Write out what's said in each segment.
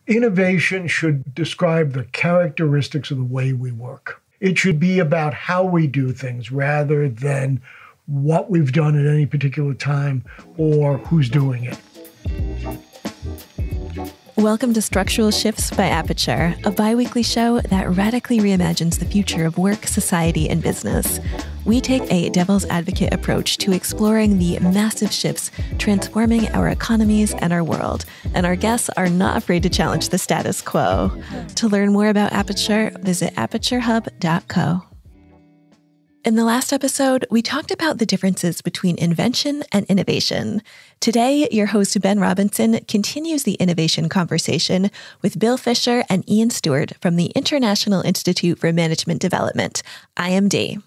Innovation should describe the characteristics of the way we work. It should be about how we do things rather than what we've done at any particular time or who's doing it. Welcome to Structural Shifts by Aperture, a bi-weekly show that radically reimagines the future of work, society, and business. We take a devil's advocate approach to exploring the massive shifts transforming our economies and our world, and our guests are not afraid to challenge the status quo. To learn more about Aperture, visit aperturehub.co. In the last episode, we talked about the differences between invention and innovation. Today, your host, Ben Robinson, continues the innovation conversation with Bill Fischer and Ian Stewart from the International Institute for Management Development, IMD.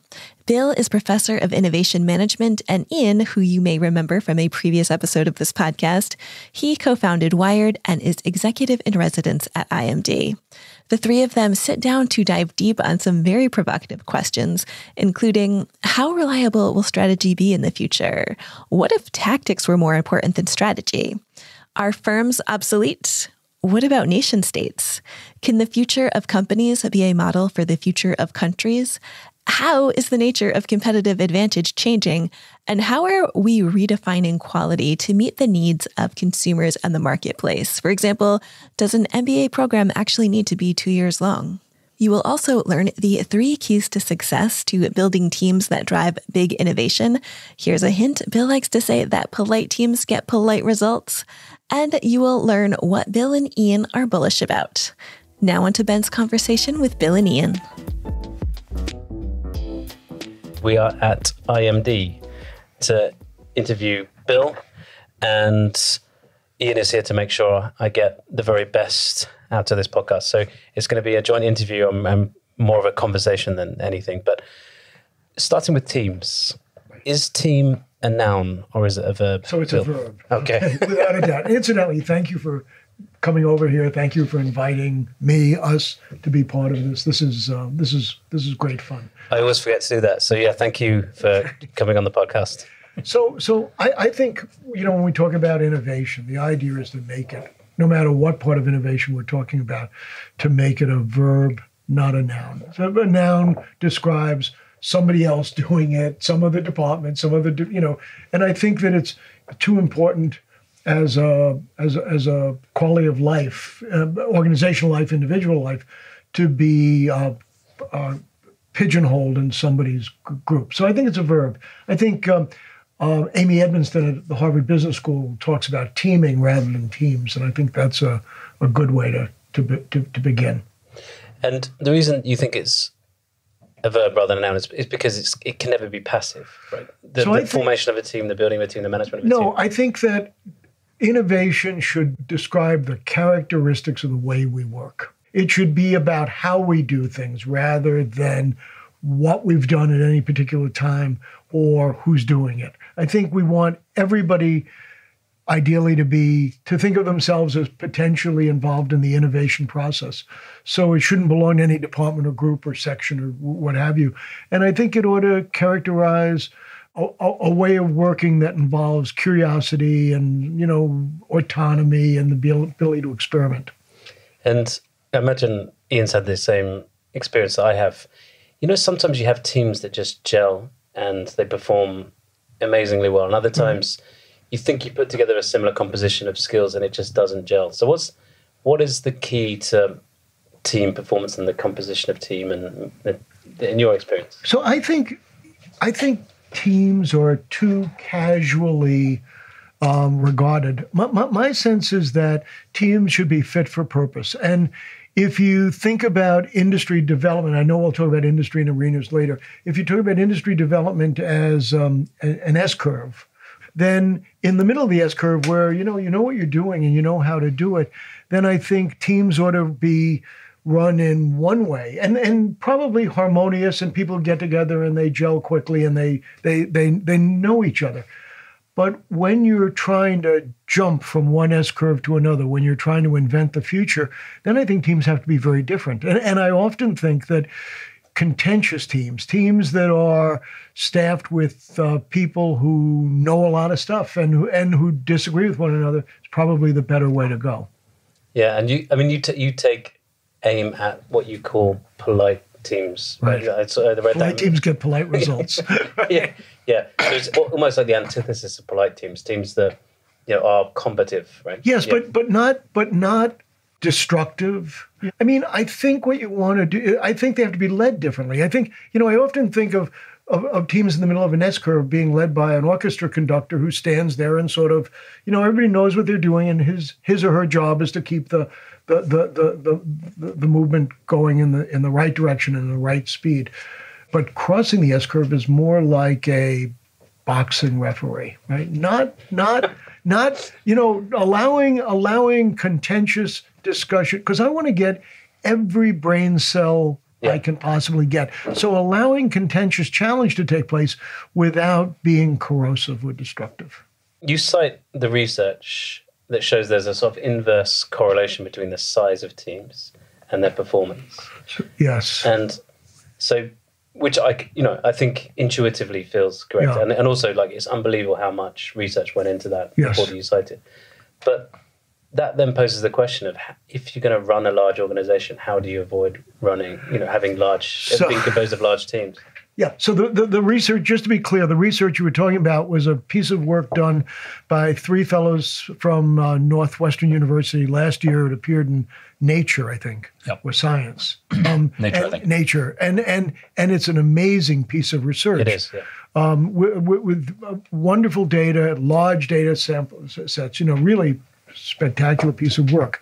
Bill is professor of innovation management, and Ian, who you may remember from a previous episode of this podcast, he co-founded Wired and is executive in residence at IMD. The three of them sit down to dive deep on some very provocative questions, including how reliable will strategy be in the future? What if tactics were more important than strategy? Are firms obsolete? What about nation states? Can the future of companies be a model for the future of countries? How is the nature of competitive advantage changing? And how are we redefining quality to meet the needs of consumers and the marketplace? For example, does an MBA program actually need to be 2 years long? You will also learn the 3 keys to success to building teams that drive big innovation. Here's a hint. Bill likes to say that polite teams get polite results. And you will learn what Bill and Ian are bullish about. Now on to Ben's conversation with Bill and Ian. We are at IMD to interview Bill, and Ian is here to make sure I get the very best out of this podcast. So it's going to be a joint interview and more of a conversation than anything. But starting with teams, is team a noun or is it a verb? So it's Bill? A verb. Okay. Without a doubt. Incidentally, thank you for coming over here. Thank you for inviting us to be part of this. This is great fun. I always forget to do that. So yeah, thank you for coming on the podcast. So I think, when we talk about innovation, the idea is to make it, no matter what part of innovation we're talking about, to make it a verb, not a noun. So a noun describes somebody else doing it, some other department, and I think that it's too important as a quality of life, organizational life, individual life, to be pigeonholed in somebody's group. So I think it's a verb. I think Amy Edmonston at the Harvard Business School talks about teaming rather than teams, and I think that's a good way to begin. And the reason you think it's a verb rather than a noun is because it can never be passive, right? The formation of a team, the building of a team, the management of a team. No, I think that innovation should describe the characteristics of the way we work. It should be about how we do things rather than what we've done at any particular time or who's doing it. I think we want everybody ideally to think of themselves as potentially involved in the innovation process. So it shouldn't belong to any department or group or section or what have you. And I think it ought to characterize a way of working that involves curiosity and, autonomy and the ability to experiment. And I imagine Ian's had the same experience that I have. Sometimes you have teams that just gel and they perform amazingly well. And other times you think you put together a similar composition of skills and it just doesn't gel. So what is the key to team performance and the composition of team and in your experience? So I think teams are too casually regarded. My sense is that teams should be fit for purpose. And if you think about industry development, I know we'll talk about industry and arenas later. If you talk about industry development as an S-curve, then in the middle of the S-curve where you know what you're doing and you know how to do it, then I think teams ought to be run in one way and probably harmonious, and people get together and they gel quickly and they know each other. But when you're trying to jump from one S-curve to another, when you're trying to invent the future, then I think teams have to be very different. And I often think that contentious teams that are staffed with people who know a lot of stuff and who disagree with one another, is probably the better way to go. Yeah, and you take aim at what you call polite teams. Right. Polite teams get polite results. Yeah. So it's almost like the antithesis of polite teams. Teams that are combative, right? Yes, yeah. but not destructive. I mean, I think what you want to do, I think they have to be led differently. I think, I often think of teams in the middle of an S-curve being led by an orchestra conductor who stands there and sort of, everybody knows what they're doing, and his or her job is to keep the movement going in the right direction and the right speed. But crossing the S-curve is more like a boxing referee, right? Not allowing contentious discussion, because I want to get every brain cell I can possibly get. So allowing contentious challenge to take place without being corrosive or destructive. You cite the research that shows there's a sort of inverse correlation between the size of teams and their performance. Yes. And so, which I think intuitively feels correct. Yeah. And also, it's unbelievable how much research went into that before you cited. But that then poses the question of, if you're going to run a large organization, how do you avoid running, having being composed of large teams? Yeah. So the research, just to be clear, the research you were talking about was a piece of work done by 3 fellows from Northwestern University last year. It appeared in Nature, I think, or Science. Nature, I think. Nature, and it's an amazing piece of research. It is. Yeah. With wonderful data, large data sample sets. Really spectacular piece of work.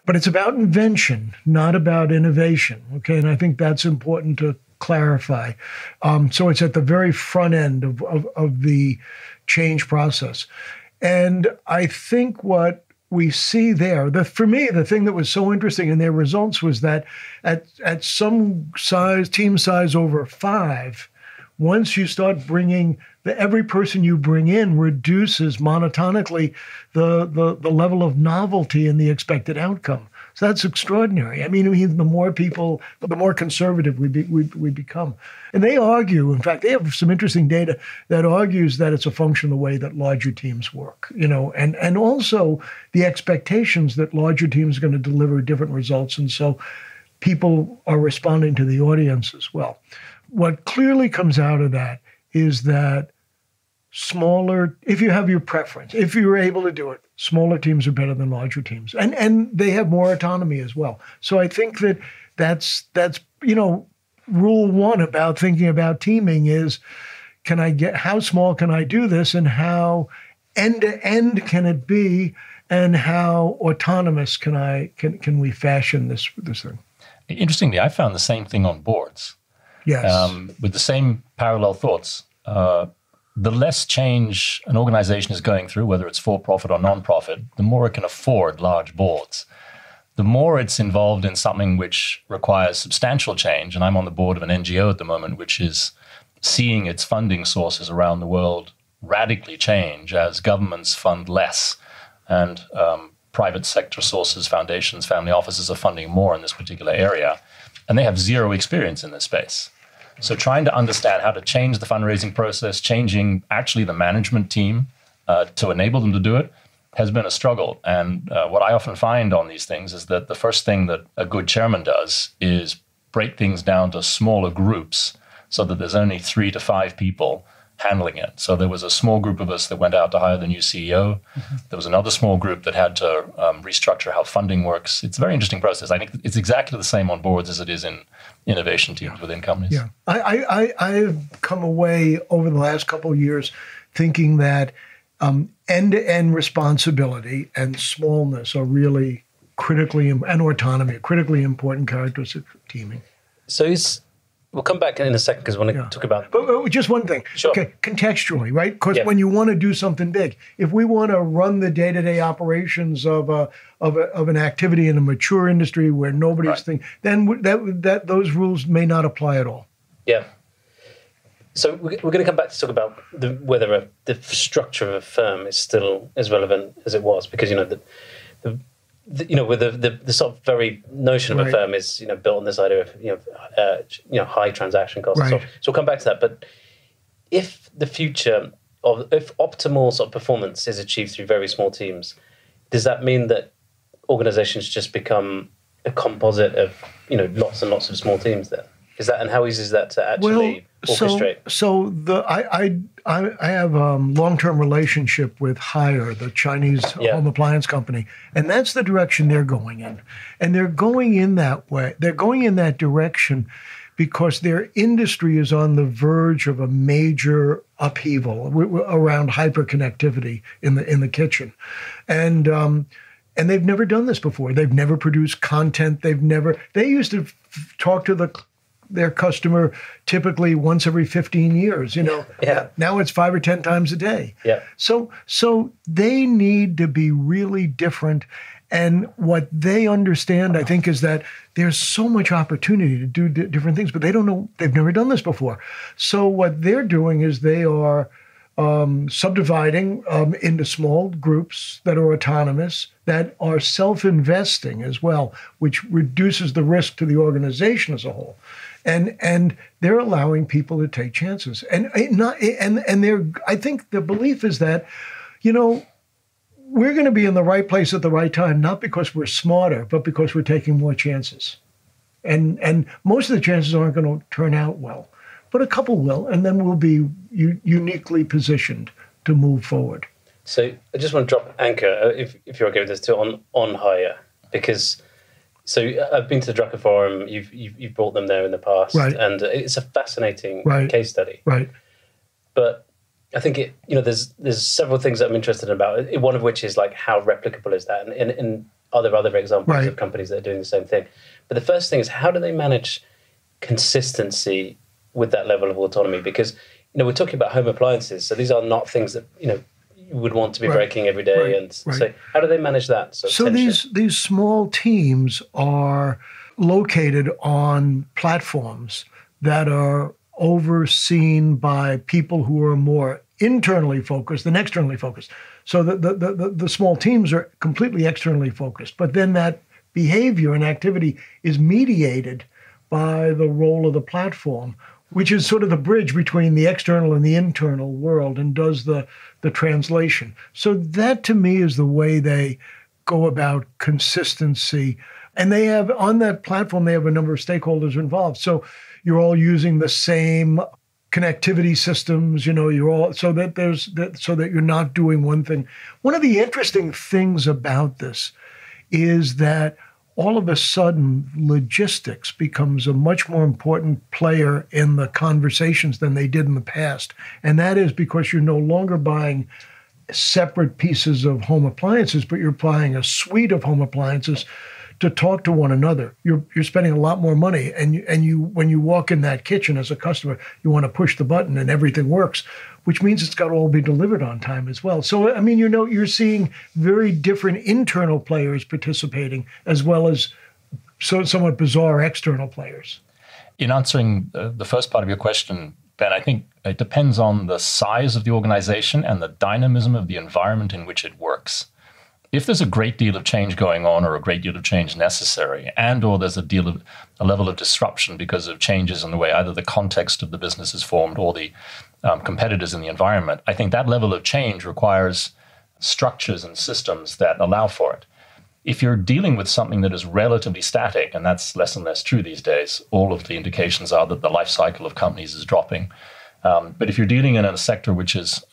But it's about invention, not about innovation. Okay, and I think that's important to clarify. So it's at the very front end of the change process. And I think what we see there, for me, the thing that was so interesting in their results was that at some size, team size over 5, once you start bringing every person you bring in reduces monotonically the level of novelty in the expected outcome. So that's extraordinary. I mean, the more people, the more conservative we become. And they argue, in fact, they have some interesting data that argues that it's a function of the way that larger teams work, and also the expectations that larger teams are going to deliver different results. And so people are responding to the audience as well. What clearly comes out of that is that smaller, if you have your preference, if you're able to do it, smaller teams are better than larger teams. And they have more autonomy as well. So I think that's rule 1 about thinking about teaming is, how small can I do this, and how end to end can it be, and how autonomous can we fashion this thing? Interestingly, I found the same thing on boards. Yes. With the same parallel thoughts. The less change an organization is going through, whether it's for-profit or non-profit, the more it can afford large boards. The more it's involved in something which requires substantial change, and I'm on the board of an NGO at the moment, which is seeing its funding sources around the world radically change as governments fund less, and private sector sources, foundations, family offices are funding more in this particular area, and they have zero experience in this space. So trying to understand how to change the fundraising process, changing actually the management team to enable them to do it, has been a struggle. And what I often find on these things is that the first thing that a good chairman does is break things down to smaller groups so that there's only 3 to 5 people handling it. So there was a small group of us that went out to hire the new CEO. Mm-hmm. There was another small group that had to restructure how funding works. It's a very interesting process. I think it's exactly the same on boards as it is in innovation teams within companies. Yeah, I've come away over the last couple of years thinking that end-to-end responsibility and smallness are really and autonomy, critically important characteristics of teaming. So we'll come back in a second because I want to talk about... But just one thing. Sure. Okay, contextually, right? Because when you want to do something big, if we want to run the day-to-day operations of an activity in a mature industry where nobody's thinking, then those rules may not apply at all. Yeah. So we're going to come back to talk about whether the structure of a firm is still as relevant as it was, because with the sort of very notion of a firm is built on this idea of high transaction costs. Right. So we'll come back to that. But if optimal sort of performance is achieved through very small teams, does that mean that organizations just become a composite of, lots and lots of small teams then? Is that, and how easy is that to actually orchestrate? So I have a long-term relationship with Haier, the Chinese home appliance company, and that's the direction they're going in. And they're going in that way. They're going in that direction because their industry is on the verge of a major upheaval around hyperconnectivity in the kitchen. And they've never done this before. They've never produced content. They used to talk to their customer typically once every 15 years, Yeah. Now it's 5 or 10 times a day. Yeah. So they need to be really different. And what they understand, I think, is that there's so much opportunity to do different things, but they don't know, they've never done this before. So what they're doing is they are subdividing into small groups that are autonomous, that are self-investing as well, which reduces the risk to the organization as a whole. And they're allowing people to take chances. And they're, I think the belief is that, we're going to be in the right place at the right time, not because we're smarter, but because we're taking more chances. And most of the chances aren't going to turn out well, but a couple will, and then we'll be uniquely positioned to move forward. So I just want to drop anchor, if you're okay with this, too, on Haier, because so I've been to the Drucker Forum. You've brought them there in the past, right. And it's a fascinating case study. Right. But I think there's several things that I'm interested in about it. One of which is like, how replicable is that, and are there other examples of companies that are doing the same thing? But the first thing is, how do they manage consistency with that level of autonomy? Because we're talking about home appliances, so these are not things that you would want to be breaking every day. And so how do they manage that? So these small teams are located on platforms that are overseen by people who are more internally focused than externally focused. So the small teams are completely externally focused, but then that behavior and activity is mediated by the role of the platform, which is sort of the bridge between the external and the internal world and does the translation. So that, to me, is the way they go about consistency. And they have, on that platform, they have a number of stakeholders involved. So you're all using the same connectivity systems, you're all, so that you're not doing one thing. One of the interesting things about this is that all of a sudden, logistics becomes a much more important player in the conversations than they did in the past. And that is because you're no longer buying separate pieces of home appliances, but you're buying a suite of home appliances to talk to one another. You're spending a lot more money, and you when you walk in that kitchen as a customer, you want to push the button and everything works, which means it's got to all be delivered on time as well. So I mean, you're seeing very different internal players participating as well as somewhat bizarre external players. In answering the first part of your question, Ben, I think it depends on the size of the organization and the dynamism of the environment in which it works. If there's a great deal of change going on, or a great deal of change necessary, and or there's a level of disruption because of changes in the way either the context of the business is formed or the competitors in the environment, I think that level of change requires structures and systems that allow for it. If you're dealing with something that is relatively static, and that's less and less true these days, all of the indications are that the life cycle of companies is dropping. But if you're dealing in a sector which is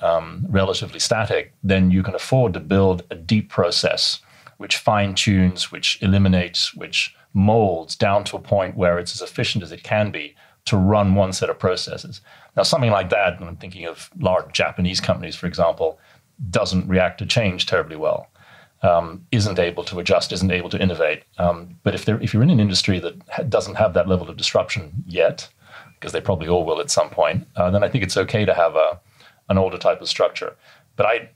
relatively static, then you can afford to build a deep process which fine-tunes, which eliminates, which molds down to a point where it's as efficient as it can be to run one set of processes. Now, something like that, and I'm thinking of large Japanese companies, for example, doesn't react to change terribly well, isn't able to adjust, isn't able to innovate. But if you're in an industry that doesn't have that level of disruption yet, because they probably all will at some point, then I think it's okay to have an older type of structure. But I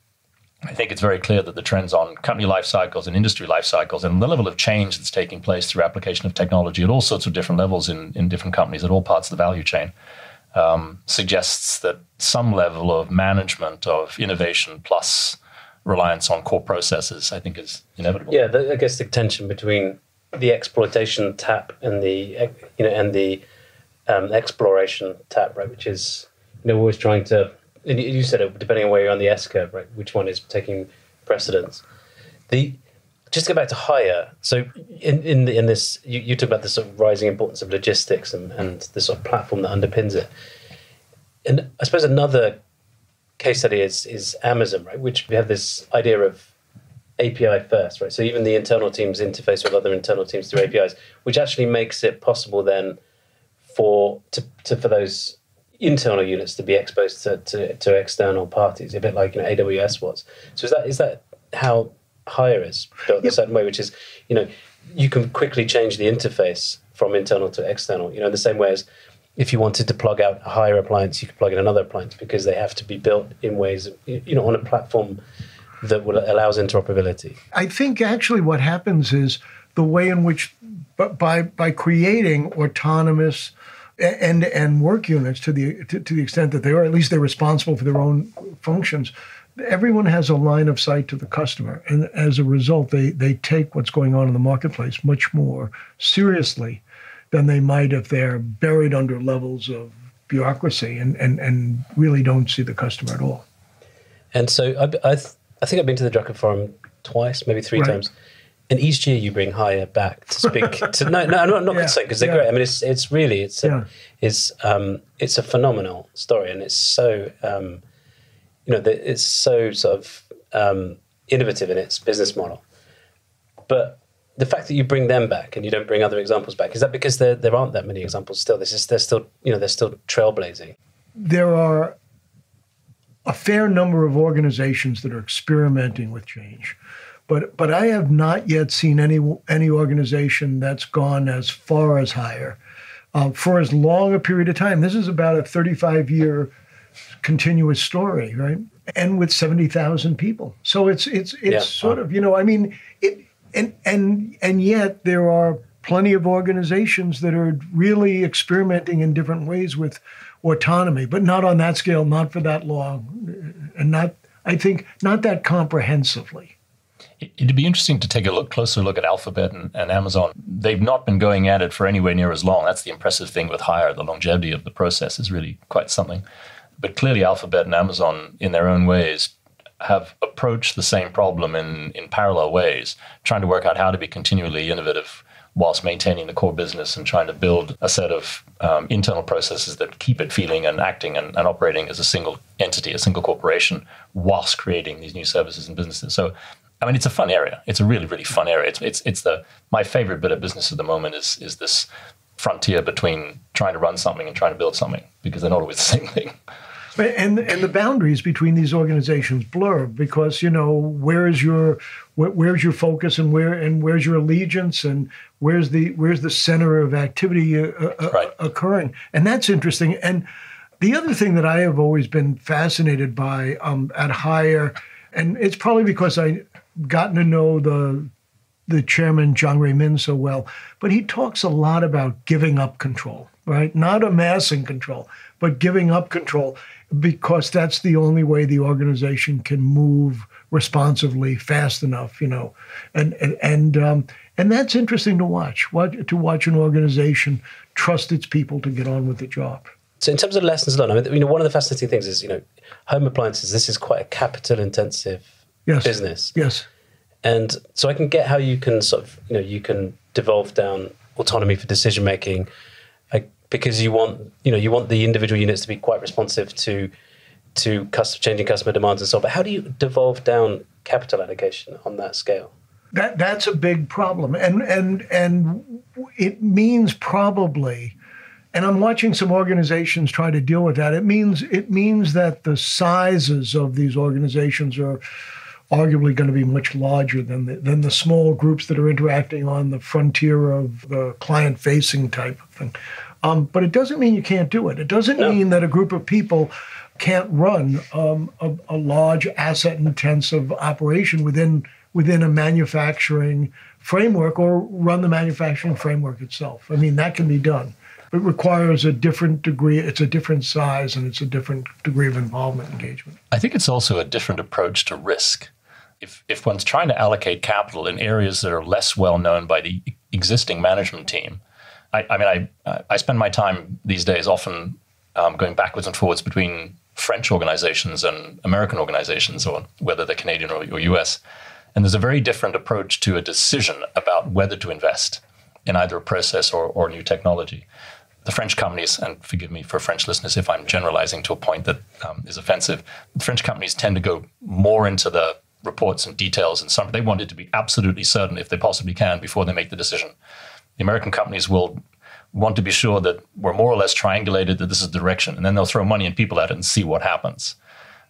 think it's very clear that the trends on company life cycles and industry life cycles and the level of change that's taking place through application of technology at all sorts of different levels in different companies at all parts of the value chain suggests that some level of management of innovation plus reliance on core processes, I think, is inevitable. Yeah, I guess the tension between the exploitation tap and the exploration tap, right, which is always trying to, and you said it, depending on where you're on the S curve, right, which one is taking precedence. just to go back to hire. So in this, you talk about the sort of rising importance of logistics and the sort of platform that underpins it. And I suppose another case study is Amazon, right? Which we have this idea of API first, right? So even the internal teams interface with other internal teams through APIs, which actually makes it possible then for those internal units to be exposed to external parties, a bit like AWS was. So is that how Hire is built in a certain way, which is, you can quickly change the interface from internal to external, in the same way as if you wanted to plug out a Hire appliance, you could plug in another appliance because they have to be built in ways, on a platform that allows interoperability. I think actually what happens is the way in which, by creating autonomous end-to-end work units to the extent that they are, at least they're responsible for their own functions, everyone has a line of sight to the customer. And as a result, they take what's going on in the marketplace much more seriously than they might if they're buried under levels of bureaucracy and really don't see the customer at all. And so I think I've been to the Drucker Forum twice, maybe three times. And each year you bring Hire back to speak to. No, I'm not going to say because they're great. I mean, it's a phenomenal story, and it's so it's so sort of innovative in its business model. But the fact that you bring them back and you don't bring other examples back, is that because there aren't that many examples still? They're still trailblazing. There are a fair number of organizations that are experimenting with change. But I have not yet seen any organization that's gone as far as Hire for as long a period of time. This is about a 35-year continuous story, right? And with 70,000 people. So it's sort of, and yet there are plenty of organizations that are really experimenting in different ways with autonomy, but not on that scale, not for that long, and not that comprehensively. It'd be interesting to take a closer look at Alphabet and Amazon. They've not been going at it for anywhere near as long. That's the impressive thing with Hire. The longevity of the process is really quite something. But clearly Alphabet and Amazon, in their own ways, have approached the same problem in parallel ways, trying to work out how to be continually innovative whilst maintaining the core business and trying to build a set of internal processes that keep it feeling and acting and operating as a single entity, a single corporation, whilst creating these new services and businesses. So, I mean, it's a fun area. It's a really, really fun area. It's my favorite bit of business at the moment is this frontier between trying to run something and trying to build something, because they're not always the same thing. And the boundaries between these organizations blur because where's your focus and where's your allegiance and where's the center of activity occurring, and that's interesting. And the other thing that I have always been fascinated by at Hire, and it's probably because I gotten to know the chairman John Ray Min so well, but he talks a lot about giving up control, right? Not amassing control, but giving up control, because that's the only way the organization can move responsively fast enough, and that's interesting to watch an organization trust its people to get on with the job. So in terms of lessons learned, I mean, one of the fascinating things is, home appliances, this is quite a capital intensive business. Yes. And so I can get how you can sort of, you can devolve down autonomy for decision making, because you want the individual units to be quite responsive to changing customer demands and so on. But how do you devolve down capital allocation on that scale? That's a big problem, and it means probably, and I'm watching some organizations try to deal with that. It means that the sizes of these organizations are arguably going to be much larger than the small groups that are interacting on the frontier of the client-facing type of thing. But it doesn't mean you can't do it. It doesn't mean that a group of people can't run a large asset-intensive operation within a manufacturing framework, or run the manufacturing framework itself. I mean, that can be done. It requires a different degree. It's a different size, and it's a different degree of involvement engagement. I think it's also a different approach to risk. If one's trying to allocate capital in areas that are less well known by the existing management team, I spend my time these days often going backwards and forwards between French organizations and American organizations, or whether they're Canadian or US. And there's a very different approach to a decision about whether to invest in either a process or new technology. The French companies, and forgive me for French listeners if I'm generalizing to a point that is offensive, the French companies tend to go more into the reports and details, and they want it to be absolutely certain if they possibly can before they make the decision. The American companies will want to be sure that we're more or less triangulated, that this is the direction, and then they'll throw money and people at it and see what happens.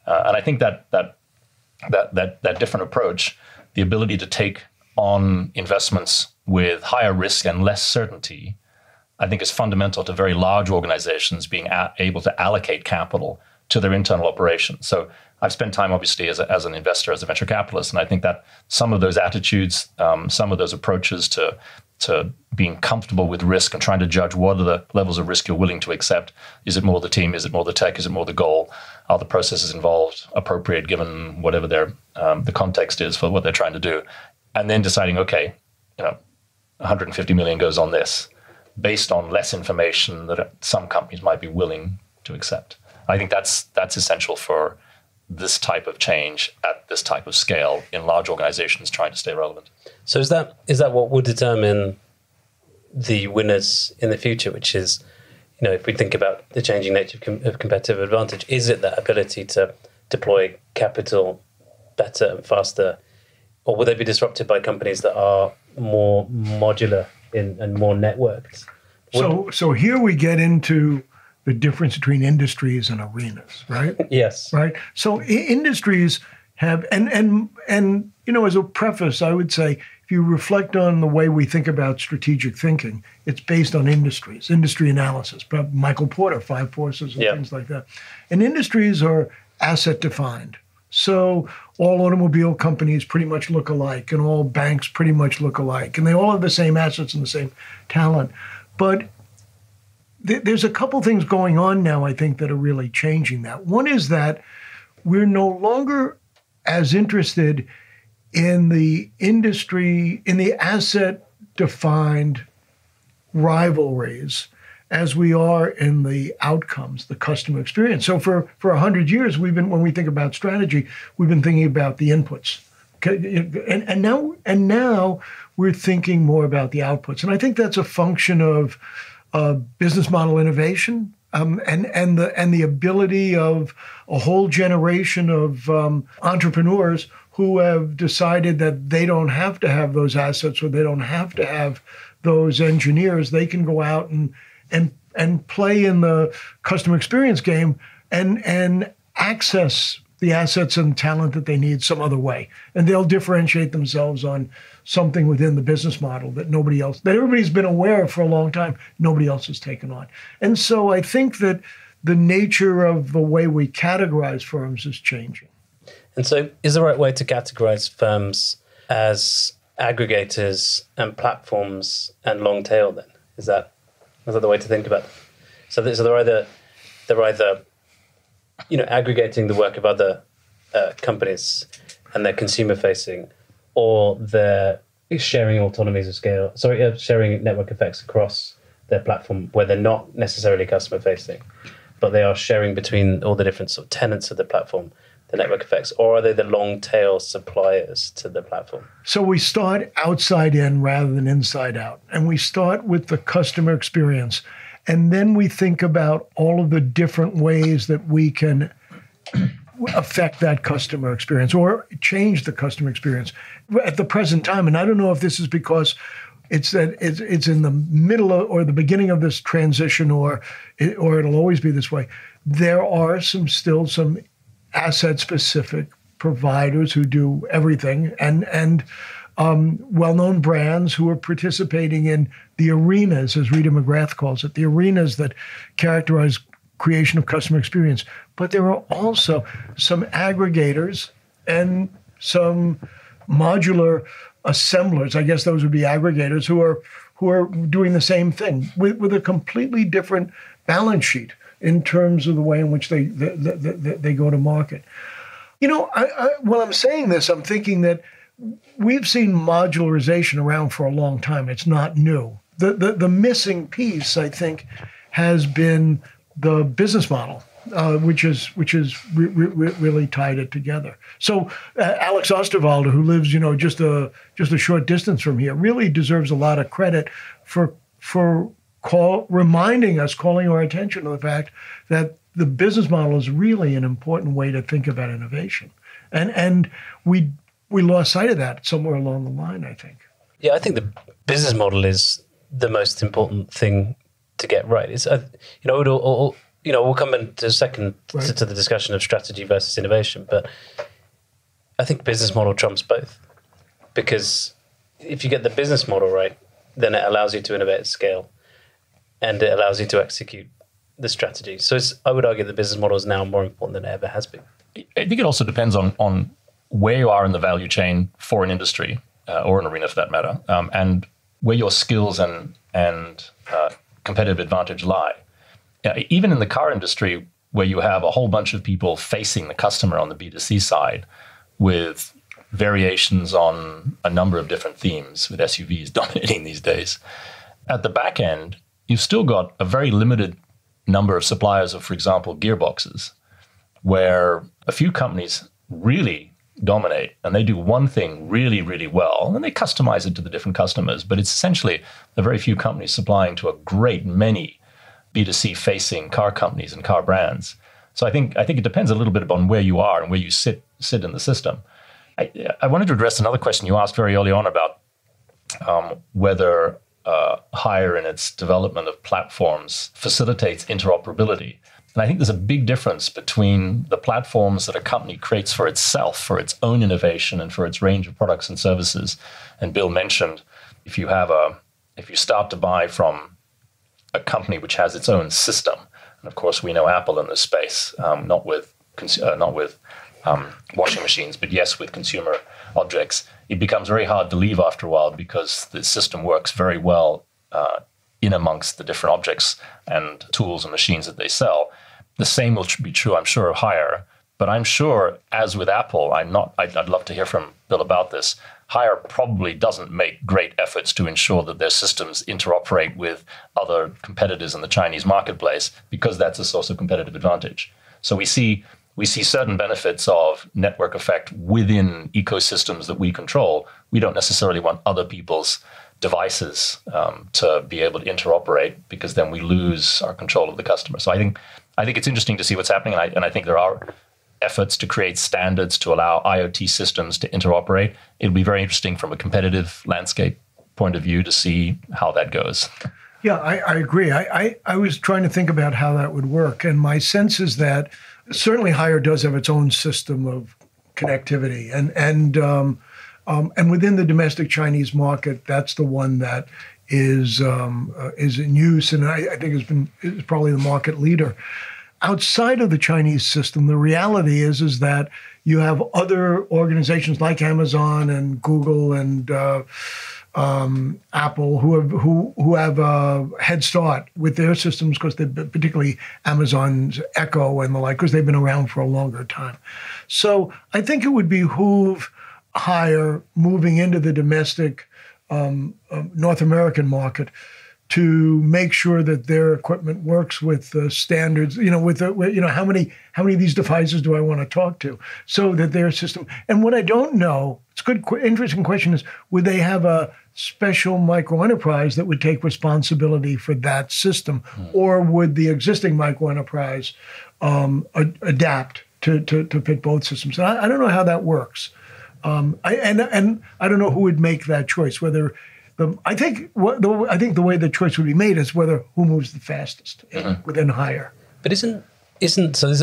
And I think that different approach, the ability to take on investments with higher risk and less certainty, I think is fundamental to very large organizations being able to allocate capital to their internal operations. So I've spent time, obviously, as an investor, as a venture capitalist, and I think that some of those attitudes, some of those approaches to being comfortable with risk and trying to judge what are the levels of risk you're willing to accept. Is it more the team? Is it more the tech? Is it more the goal? Are the processes involved appropriate given whatever the context is for what they're trying to do? And then deciding, okay, 150 million goes on this, based on less information that some companies might be willing to accept. I think that's essential for this type of change at this type of scale in large organizations trying to stay relevant. So is that what will determine the winners in the future, which is, if we think about the changing nature of competitive advantage, is it that ability to deploy capital better and faster, or will they be disrupted by companies that are more modular and more networked? So here we get into the difference between industries and arenas, right? Yes. Right. So industries have, and as a preface, I would say, if you reflect on the way we think about strategic thinking, it's based on industry analysis. Michael Porter, 5 Forces, and things like that. And industries are asset defined. So all automobile companies pretty much look alike, and all banks pretty much look alike, and they all have the same assets and the same talent. But there's a couple things going on now, I think, that are really changing that. One is that we're no longer as interested in the industry, in the asset-defined rivalries as we are in the outcomes, the customer experience. So for 100 years, when we think about strategy, we've been thinking about the inputs. Okay? And now we're thinking more about the outputs. And I think that's a function of business model innovation, and the ability of a whole generation of entrepreneurs who have decided that they don't have to have those assets, or they don't have to have those engineers. They can go out and play in the customer experience game and access the assets and talent that they need some other way. And they'll differentiate themselves on something within the business model that everybody's been aware of for a long time, nobody else has taken on. And so I think that the nature of the way we categorize firms is changing. And so is the right way to categorize firms as aggregators and platforms and long tail then? Is that the way to think about it? So they're either aggregating the work of other companies and they're consumer facing, or they're sharing autonomies of scale, sharing network effects across their platform where they're not necessarily customer facing, but they are sharing between all the different sort of tenants of the platform, the network effects, or are they the long tail suppliers to the platform? So we start outside in rather than inside out, and we start with the customer experience. And then we think about all of the different ways that we can affect that customer experience or change the customer experience at the present time. And I don't know if this is because it's in the middle or the beginning of this transition, or it'll always be this way. There are still some asset-specific providers who do everything, and well-known brands who are participating in the arenas, as Rita McGrath calls it, the arenas that characterize creation of customer experience. But there are also some aggregators and some modular assemblers, I guess those would be aggregators, who are doing the same thing with a completely different balance sheet in terms of the way in which they go to market. While I'm saying this, I'm thinking that we've seen modularization around for a long time. It's not new. The missing piece, I think, has been the business model which is really tied it together. So Alex Osterwalder, who lives just a short distance from here, really deserves a lot of credit for reminding us, calling our attention to the fact that the business model is really an important way to think about innovation, and we lost sight of that somewhere along the line, I think. Yeah, I think the business model is the most important thing to get right. It's we'll come into a second to the discussion of strategy versus innovation, but I think business model trumps both, because if you get the business model right, then it allows you to innovate at scale, and it allows you to execute the strategy. So I would argue the business model is now more important than it ever has been. I think it also depends on where you are in the value chain for an industry or an arena for that matter, and where your skills and competitive advantage lie. Even in the car industry, where you have a whole bunch of people facing the customer on the B2C side with variations on a number of different themes, with SUVs dominating these days, at the back end, you've still got a very limited number of suppliers of, for example, gearboxes, where a few companies really dominate and they do one thing really, really well, and they customize it to the different customers. But it's essentially a very few companies supplying to a great many B2C facing car companies and car brands. So I think it depends a little bit on where you are and where you sit in the system. I wanted to address another question you asked very early on about whether Hire in its development of platforms facilitates interoperability. And I think there's a big difference between the platforms that a company creates for itself, for its own innovation and for its range of products and services. And Bill mentioned, if you start to buy from a company which has its own system, and of course we know Apple in this space, not with washing machines, but yes, with consumer objects, it becomes very hard to leave after a while because the system works very well in amongst the different objects and tools and machines that they sell. The same will be true, I'm sure, of Hire. But I'm sure, as with Apple, I'd love to hear from Bill about this. Hire probably doesn't make great efforts to ensure that their systems interoperate with other competitors in the Chinese marketplace, because that's a source of competitive advantage. So we see certain benefits of network effect within ecosystems that we control. We don't necessarily want other people's devices to be able to interoperate, because then we lose our control of the customer. So I think it's interesting to see what's happening, and I think there are efforts to create standards to allow IoT systems to interoperate. It'll be very interesting from a competitive landscape point of view to see how that goes. Yeah, I agree. I was trying to think about how that would work, and my sense is that certainly Hire does have its own system of connectivity, and within the domestic Chinese market, that's the one that is in use, and I think is probably the market leader. Outside of the Chinese system, the reality is that you have other organizations like Amazon and Google and Apple who have a head start with their systems, because they, particularly Amazon's Echo and the like, because they've been around for a longer time. So I think it would behoove Hire moving into the domestic North American market to make sure that their equipment works with the standards, how many of these devices do I want to talk to, so that their system. And what I don't know, it's a good, interesting question, is would they have a special micro enterprise that would take responsibility for that system, or would the existing micro enterprise adapt to fit both systems? And I don't know how that works. And I don't know who would make that choice. I think the way the choice would be made is who moves the fastest within Hire. But isn't so?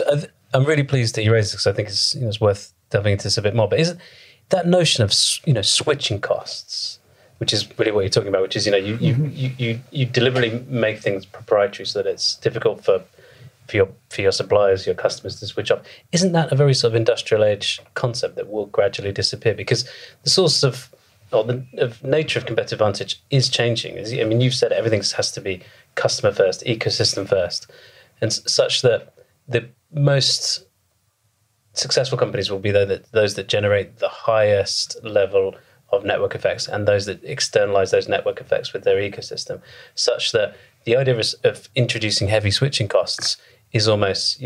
I'm really pleased that you raised this, because I think it's worth delving into this a bit more. But isn't that notion of switching costs, which is really what you're talking about, which is you deliberately make things proprietary so that it's difficult for your suppliers, your customers to switch off. Isn't that a very sort of industrial age concept that will gradually disappear? Because the source of the nature of competitive advantage is changing. I mean, you've said everything has to be customer first, ecosystem first, and such that the most successful companies will be those that generate the highest level of network effects, and those that externalize those network effects with their ecosystem, such that the idea of introducing heavy switching costs is almost,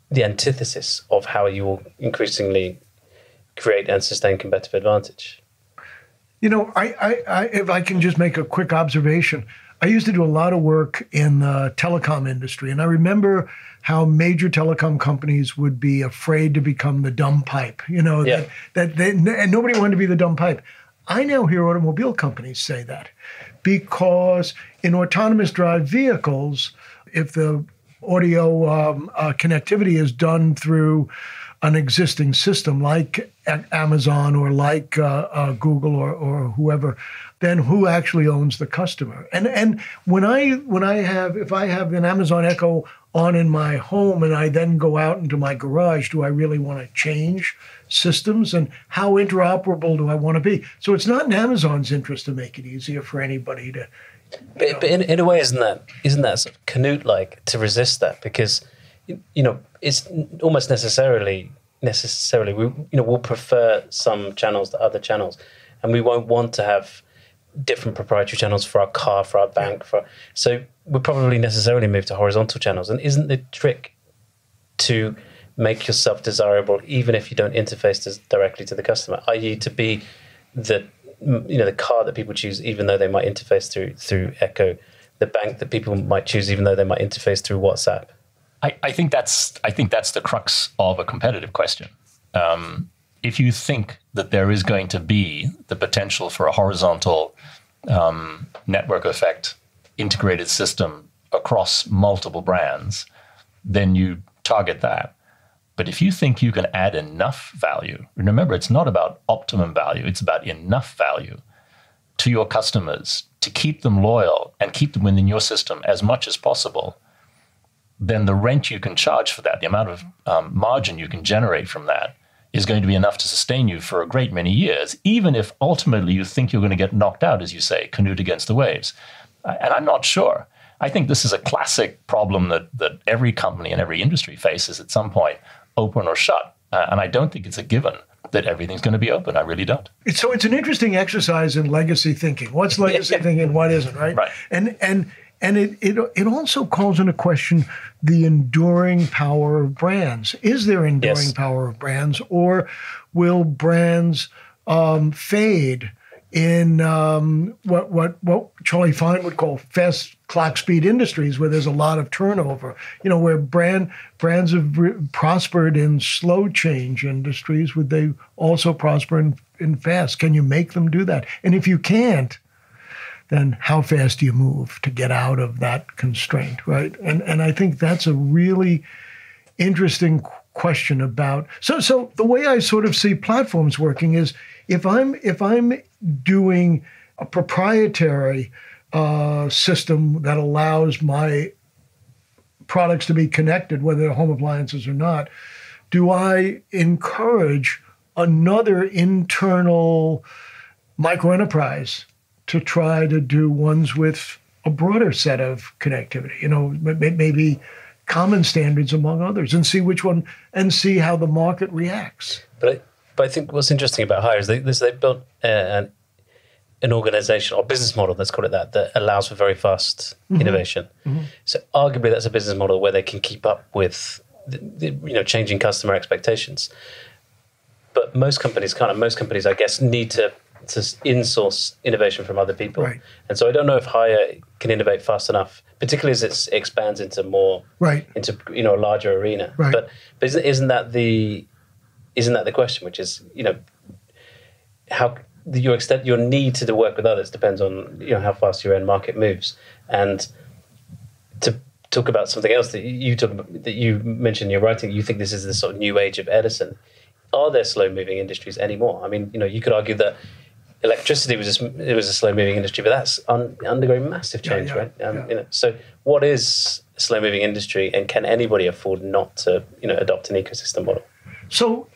the antithesis of how you will increasingly create and sustain competitive advantage. If I can just make a quick observation, I used to do a lot of work in the telecom industry, and I remember how major telecom companies would be afraid to become the dumb pipe, and nobody wanted to be the dumb pipe. I now hear automobile companies say that because in autonomous drive vehicles, if the audio connectivity is done through an existing system like Amazon or like Google or whoever, then who actually owns the customer? And if I have an Amazon Echo on in my home and I then go out into my garage, do I really want to change systems? And how interoperable do I want to be? So it's not in Amazon's interest to make it easier for anybody to. But in a way, isn't that sort of Canute-like to resist that? Because it's almost necessarily we'll prefer some channels to other channels, and we won't want to have different proprietary channels for our car, for our bank, so we'll probably necessarily move to horizontal channels. And isn't the trick to make yourself desirable even if you don't interface directly to the customer, i.e. to be the car that people choose even though they might interface through Echo, the bank that people might choose even though they might interface through WhatsApp? I think that's the crux of a competitive question. If you think that there is going to be the potential for a horizontal network effect integrated system across multiple brands, then you target that. But if you think you can add enough value, and remember, it's not about optimum value, it's about enough value to your customers to keep them loyal and keep them within your system as much as possible, then the rent you can charge for that, the amount of margin you can generate from that, is going to be enough to sustain you for a great many years, even if ultimately you think you're going to get knocked out, as you say, Canute against the waves. And I'm not sure. I think this is a classic problem that every company and every industry faces at some point, open or shut. And I don't think it's a given that everything's going to be open. I really don't. So it's an interesting exercise in legacy thinking. What's legacy thinking? What isn't, right? Right. And it also calls into question the enduring power of brands. Is there enduring power of brands, or will brands fade in what Charlie Fine would call fast clock speed industries, where there's a lot of turnover? Where brands have prospered in slow change industries, would they also prosper in fast? Can you make them do that? And if you can't, then how fast do you move to get out of that constraint, right? And I think that's a really interesting question about. So the way I sort of see platforms working is if I'm doing a proprietary system that allows my products to be connected, whether they're home appliances or not, do I encourage another internal microenterprise to try to do ones with a broader set of connectivity, maybe common standards among others, and see which one, and see how the market reacts? But I think what's interesting about Hire is they built an organization or business model, let's call it that allows for very fast innovation. Mm-hmm. So arguably that's a business model where they can keep up with the changing customer expectations. But most companies can't. And most companies, I guess, need to in-source innovation from other people. Right. And so I don't know if Hire can innovate fast enough, particularly as it expands into more, into a larger arena. Right. But isn't that the question, which is, how your need to work with others depends on how fast your end market moves. And to talk about something else that you mentioned in your writing, you think this is the sort of new age of Edison. Are there slow-moving industries anymore? I mean, you could argue that electricity was a slow-moving industry, but that's undergoing massive change, right? So what is a slow-moving industry, and can anybody afford not to adopt an ecosystem model? So,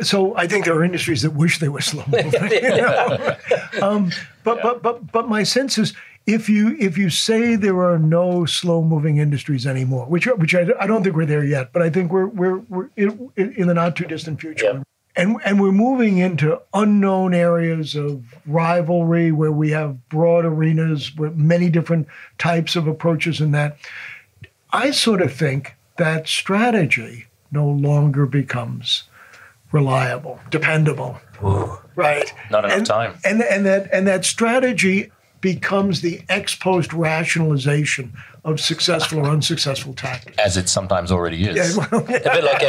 so I think there are industries that wish they were slow-moving. But my sense is, if you say there are no slow-moving industries anymore, which I don't think we're there yet, but I think we're in the not too distant future. Yeah. And we're moving into unknown areas of rivalry where we have broad arenas with many different types of approaches in that. I sort of think that strategy no longer becomes reliable, dependable. Ooh. Right. Not enough time. And that strategy becomes the ex post rationalization of successful or unsuccessful tactics. As it sometimes already is. A bit like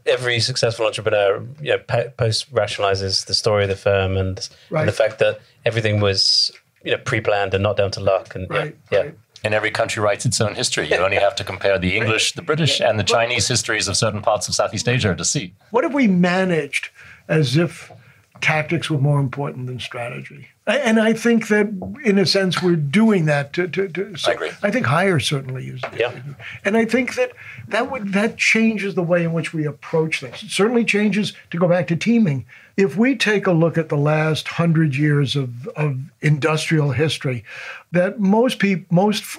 every successful entrepreneur, post rationalizes the story of the firm and the fact that everything was pre-planned and not down to luck. And Right. And every country writes its own history. You only have to compare the English, the British, and the Chinese histories of certain parts of Southeast Asia to see. What if we managed as if tactics were more important than strategy? And I think that, in a sense, we're doing that. I agree. I think Hire certainly uses it. Yeah. And I think that changes the way in which we approach things. It certainly changes, to go back to teaming. If we take a look at the last 100 years of industrial history, that most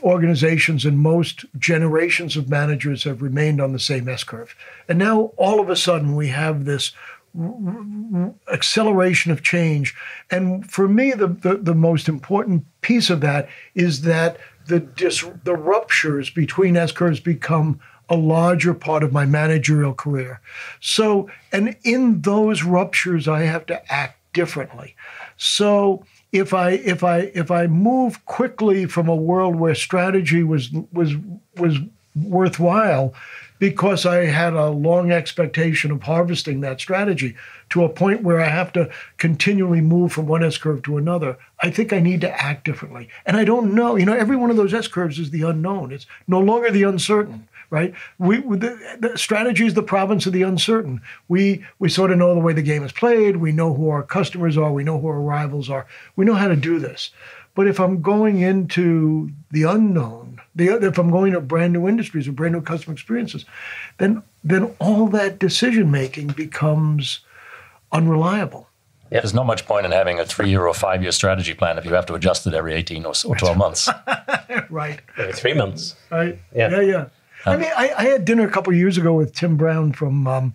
organizations and most generations of managers have remained on the same S-curve. And now, all of a sudden, we have this acceleration of change. And for me, the most important piece of that is that the ruptures between S-curves become a larger part of my managerial career. So, and in those ruptures, I have to act differently. So if I move quickly from a world where strategy was worthwhile, because I had a long expectation of harvesting that strategy, to a point where I have to continually move from one S-curve to another, I think I need to act differently. And I don't know. Every one of those S-curves is the unknown. It's no longer the uncertain, right? The strategy is the province of the uncertain. We sort of know the way the game is played. We know who our customers are. We know who our rivals are. We know how to do this. But if I'm going into the unknown, if I'm going to brand new industries or brand new customer experiences, then all that decision making becomes unreliable. Yeah. There's not much point in having a 3-year or 5-year strategy plan if you have to adjust it every 18 or 12 months. Right. Every 3 months. Right. Yeah. Yeah. I mean, I had dinner a couple of years ago with Tim Brown from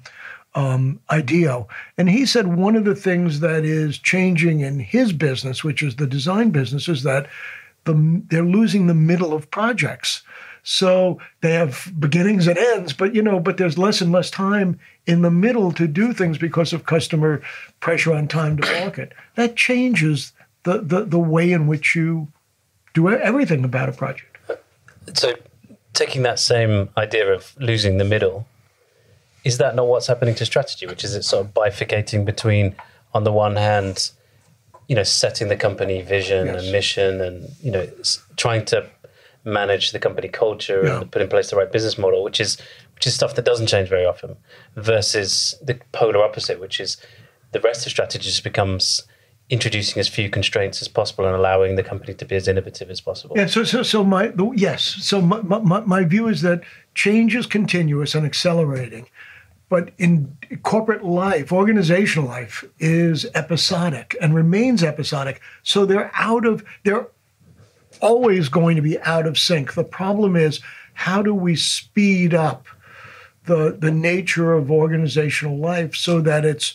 IDEO, and he said one of the things that is changing in his business, which is the design business, is that they're losing the middle of projects. So they have beginnings and ends, but there's less and less time in the middle to do things because of customer pressure on time to market. That changes the way in which you do everything about a project. So taking that same idea of losing the middle, is that not what's happening to strategy, which is it's sort of bifurcating between, on the one hand, setting the company vision and mission and, trying to manage the company culture and put in place the right business model, which is stuff that doesn't change very often, versus the polar opposite, which is the rest of strategy just becomes introducing as few constraints as possible and allowing the company to be as innovative as possible. Yeah. So my view is that change is continuous and accelerating, but in corporate life, organizational life is episodic and remains episodic. So they're always going to be out of sync. The problem is, how do we speed up the nature of organizational life so that it's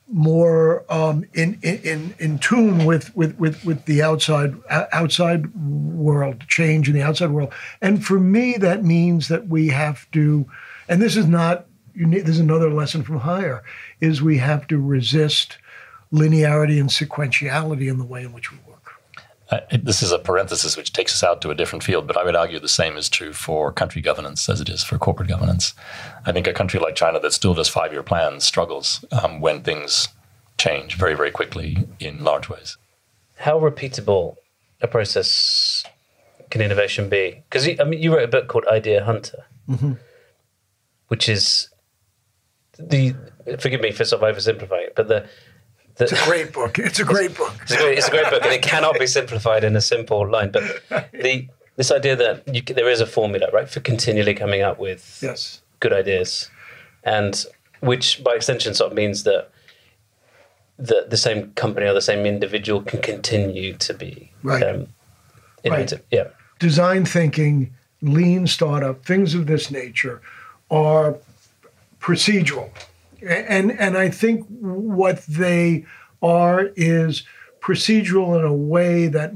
more in tune with the outside world, change in the outside world? And for me, that means that we have to, and this is not unique, this is another lesson from Hire, is we have to resist linearity and sequentiality in the way in which we work. This is a parenthesis which takes us out to a different field, but I would argue the same is true for country governance as it is for corporate governance. I think a country like China that still does 5-year plans struggles when things change very, very quickly in large ways. How repeatable a process can innovation be? Because you wrote a book called Idea Hunter, which is forgive me for sort of oversimplifying it, but it's a great book. It's a great book. It's a great book, and it cannot be simplified in a simple line. But this idea that there is a formula, right, for continually coming up with good ideas, and which by extension sort of means that the same company or the same individual can continue to be innovative. Right. Yeah. Design thinking, lean startup, things of this nature are procedural. And I think what they are is procedural in a way that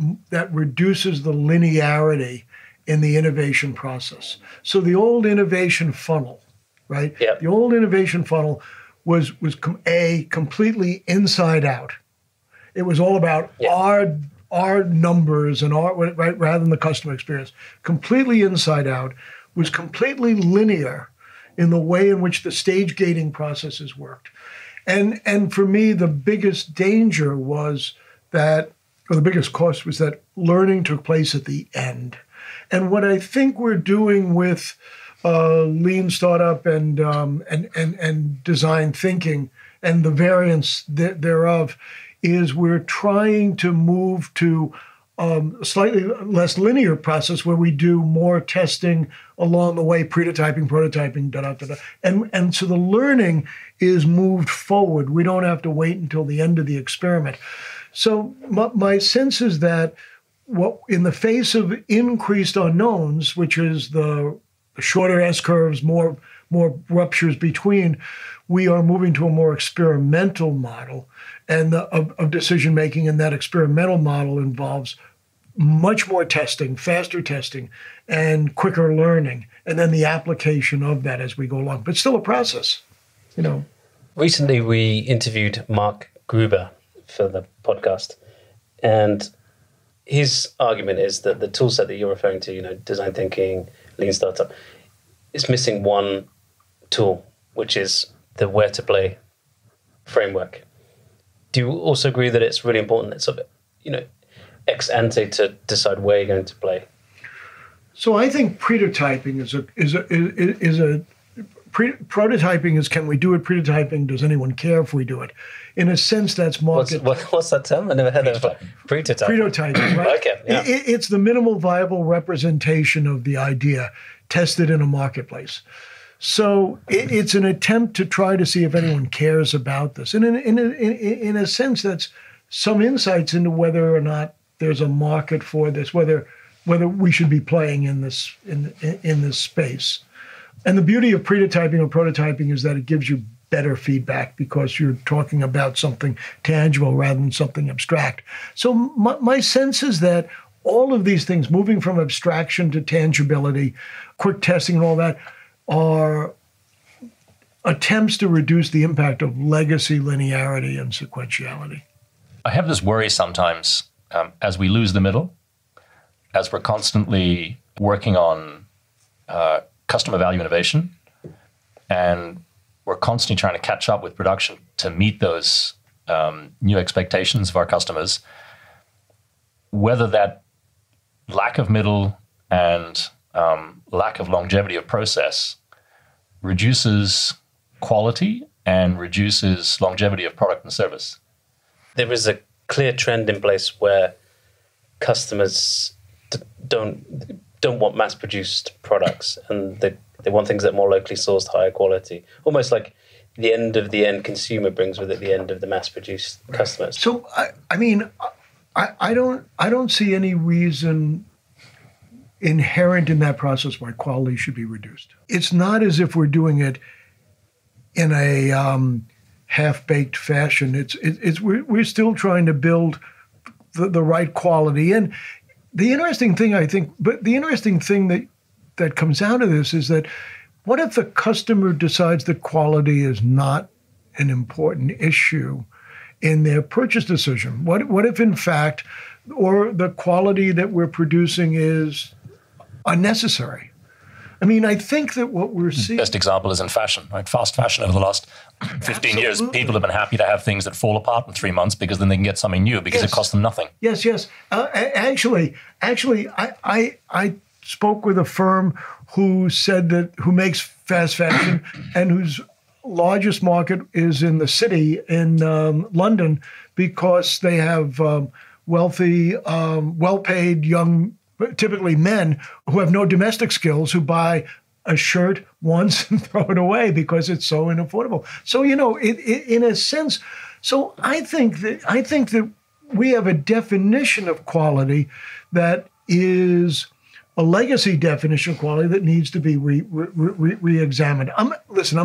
reduces the linearity in the innovation process. So the old innovation funnel, right? Yep. The old innovation funnel was completely inside out. It was all about our numbers and our, right, rather than the customer experience. Completely inside out, was completely linear in the way in which the stage gating processes worked. And for me, the biggest danger was that, or the biggest cost was that learning took place at the end. And what I think we're doing with lean startup and design thinking and the variants thereof is we're trying to move to a slightly less linear process where we do more testing along the way, prototyping, and so the learning is moved forward. We don't have to wait until the end of the experiment. So my sense is that in the face of increased unknowns, which is the shorter S curves, more ruptures between, we are moving to a more experimental model and of decision making, and that experimental model involves much more testing, faster testing, and quicker learning, and then the application of that as we go along. But still a process, you know. Recently, we interviewed Mark Gruber for the podcast, and his argument is that the tool set that you're referring to, you know, design thinking, lean startup, is missing one tool, which is the where to play framework. Do you also agree that it's really important that sort of, you know, ex ante to decide where you're going to play? So I think prototyping prototyping is, can we do it? Prototyping, does anyone care if we do it? In a sense, that's market. What's that term? I never heard of it. Prototyping, right? Okay, yeah. It's the minimal viable representation of the idea tested in a marketplace. So it's an attempt to try to see if anyone cares about this. And in a sense, that's some insights into whether or not there's a market for this, whether we should be playing in this space. And the beauty of prototyping or prototyping is that it gives you better feedback because you're talking about something tangible rather than something abstract. So my sense is that all of these things, moving from abstraction to tangibility, quick testing and all that, are attempts to reduce the impact of legacy linearity and sequentiality. I have this worry sometimes as we lose the middle, as we're constantly working on customer value innovation, and we're constantly trying to catch up with production to meet those new expectations of our customers, whether that lack of middle and lack of longevity of process reduces quality and reduces longevity of product and service. There is a clear trend in place where customers don't want mass-produced products, and they want things that are more locally sourced, higher quality. Almost like the end of the end consumer brings with it the end of the mass-produced customers. So I don't see any reason inherent in that process why quality should be reduced. It's not as if we're doing it in a half-baked fashion. We're still trying to build the right quality. And the interesting thing, I think, that comes out of this is that what if the customer decides that quality is not an important issue in their purchase decision? What if, in fact, or the quality that we're producing is unnecessary? I mean, I think that what we're seeing... Best example is in fashion, right? Fast fashion over the last 15 years. People have been happy to have things that fall apart in 3 months because then they can get something new because it costs them nothing. Yes. Actually, I spoke with a firm who makes fast fashion and whose largest market is in the city in London because they have wealthy, well-paid young, typically men who have no domestic skills, who buy a shirt once and throw it away because it's so unaffordable. So, you know, in a sense, so I think that we have a definition of quality that is a legacy definition of quality that needs to be re-examined. I'm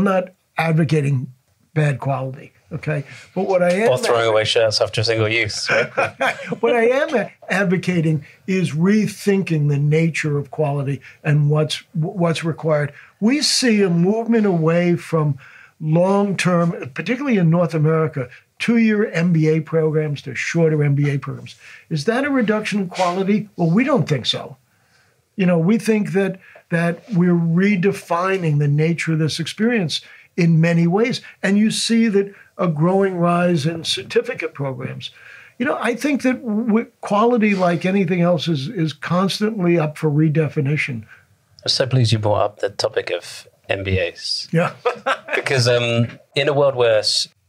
not advocating bad quality. Okay, but what I am Or throwing away shirts after a single use. Right? what I am advocating is rethinking the nature of quality and what's required. We see a movement away from long-term, particularly in North America, 2-year MBA programs to shorter MBA programs. Is that a reduction in quality? Well, we don't think so. We think that we're redefining the nature of this experience in many ways. And you see that a growing rise in certificate programs. I think that quality, like anything else, is constantly up for redefinition. I'm so pleased you brought up the topic of MBAs. Yeah. Because in a world where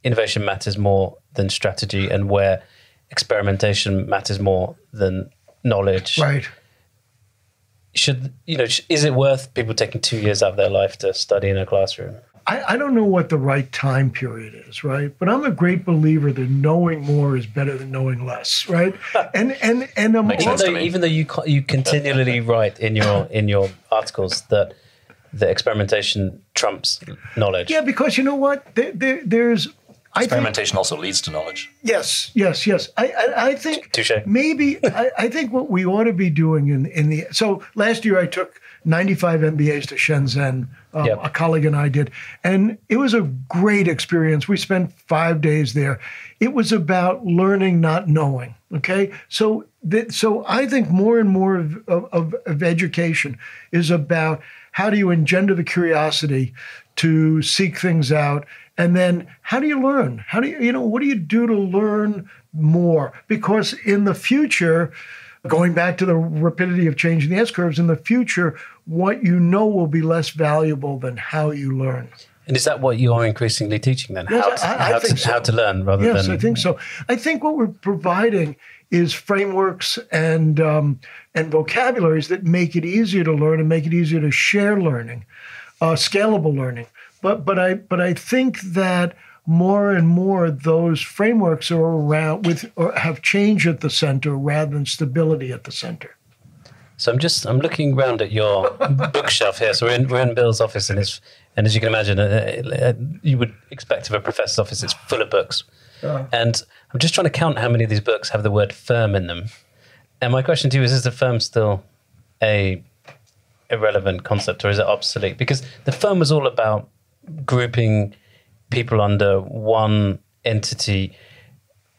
innovation matters more than strategy and where experimentation matters more than knowledge, right? Is it worth people taking 2 years out of their life to study in a classroom? I don't know what the right time period is, right? But I'm a great believer that knowing more is better than knowing less, right? And even though you continually write in your articles that the experimentation trumps knowledge. Yeah, because you know what? There's experimentation also leads to knowledge. Yes. I think Touché. Maybe I think what we ought to be doing so last year I took 95 MBAs to Shenzhen. A colleague and I did, and it was a great experience. We spent 5 days there. It was about learning, not knowing. Okay, so I think more and more of education is about how do you engender the curiosity to seek things out, and then how do you learn? How do you what do you do to learn more? Because in the future, going back to the rapidity of change in the S-curves, in the future, what you know will be less valuable than how you learn. And is that what you are increasingly teaching then? Yes, I think so. How to learn rather than... Yes, I think so. I think what we're providing is frameworks and vocabularies that make it easier to learn and make it easier to share learning, scalable learning. But I think that more and more those frameworks are around or have change at the center rather than stability at the center. So I'm looking around at your bookshelf here. So we're in Bill's office, and as you can imagine, you would expect of a professor's office, it's full of books. And I'm just trying to count how many of these books have the word firm in them. And my question to you is the firm still a irrelevant concept, or is it obsolete? Because the firm was all about grouping people under one entity,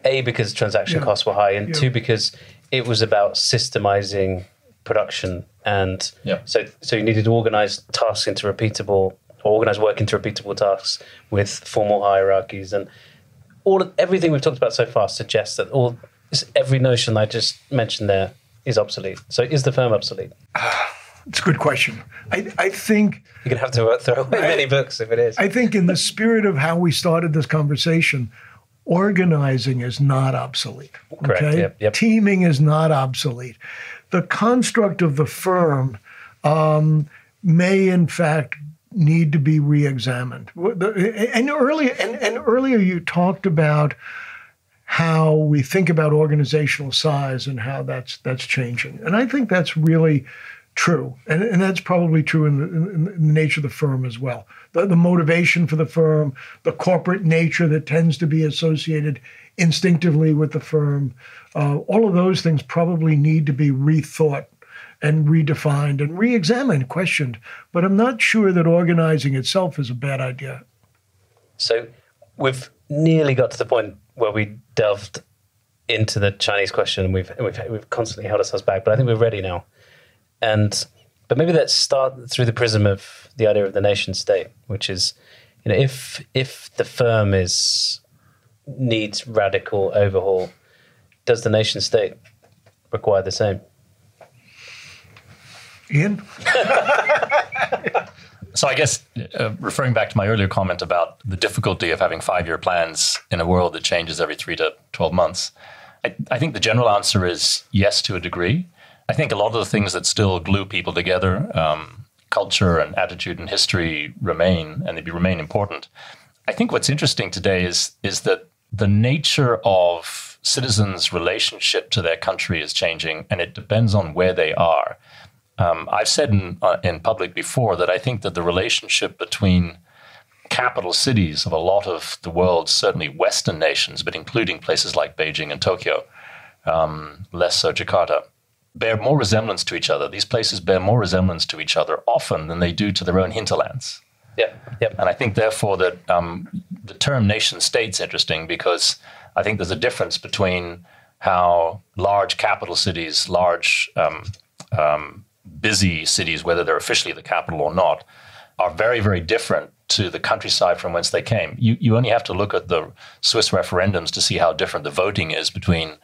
A, because transaction costs were high, and two, because it was about systemizing production. And so you needed to organize tasks into organize work into repeatable tasks with formal hierarchies. And everything we've talked about so far suggests that every notion I just mentioned there is obsolete. So is the firm obsolete? It's a good question. I think... You're going to have to throw away many books if it is. I think in the spirit of how we started this conversation, organizing is not obsolete. Correct. Okay? Yep. Teaming is not obsolete. The construct of the firm may, in fact, need to be re-examined. And earlier you talked about how we think about organizational size and how that's changing. And I think that's really true. And that's probably true in the nature of the firm as well. The motivation for the firm, the corporate nature that tends to be associated instinctively with the firm, all of those things probably need to be rethought and redefined and re-examined, questioned. But I'm not sure that organizing itself is a bad idea. So we've nearly got to the point where we delved into the Chinese question, and we've constantly held ourselves back, but I think we're ready now. But maybe let's start through the prism of the idea of the nation state, which is, if the firm needs radical overhaul, does the nation state require the same? Ian? So I guess referring back to my earlier comment about the difficulty of having 5-year plans in a world that changes every 3 to 12 months, I think the general answer is yes to a degree. I think a lot of the things that still glue people together, culture and attitude and history remain, and they remain important. I think what's interesting today is that the nature of citizens' relationship to their country is changing, and it depends on where they are. I've said in public before that I think that the relationship between capital cities of a lot of the world's, certainly Western nations, but including places like Beijing and Tokyo, less so Jakarta, bear more resemblance to each other. These places bear more resemblance to each other often than they do to their own hinterlands. Yeah. And I think, therefore, that the term nation state's interesting because I think there's a difference between how large capital cities, large busy cities, whether they're officially the capital or not, are very, very different to the countryside from whence they came. You only have to look at the Swiss referendums to see how different the voting is between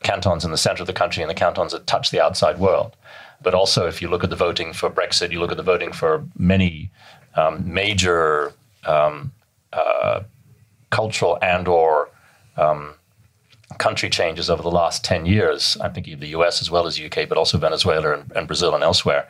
cantons in the center of the country and the cantons that touch the outside world. But also, if you look at the voting for Brexit, you look at the voting for many major cultural and or country changes over the last 10 years, I'm thinking of the US as well as UK, but also Venezuela and Brazil and elsewhere,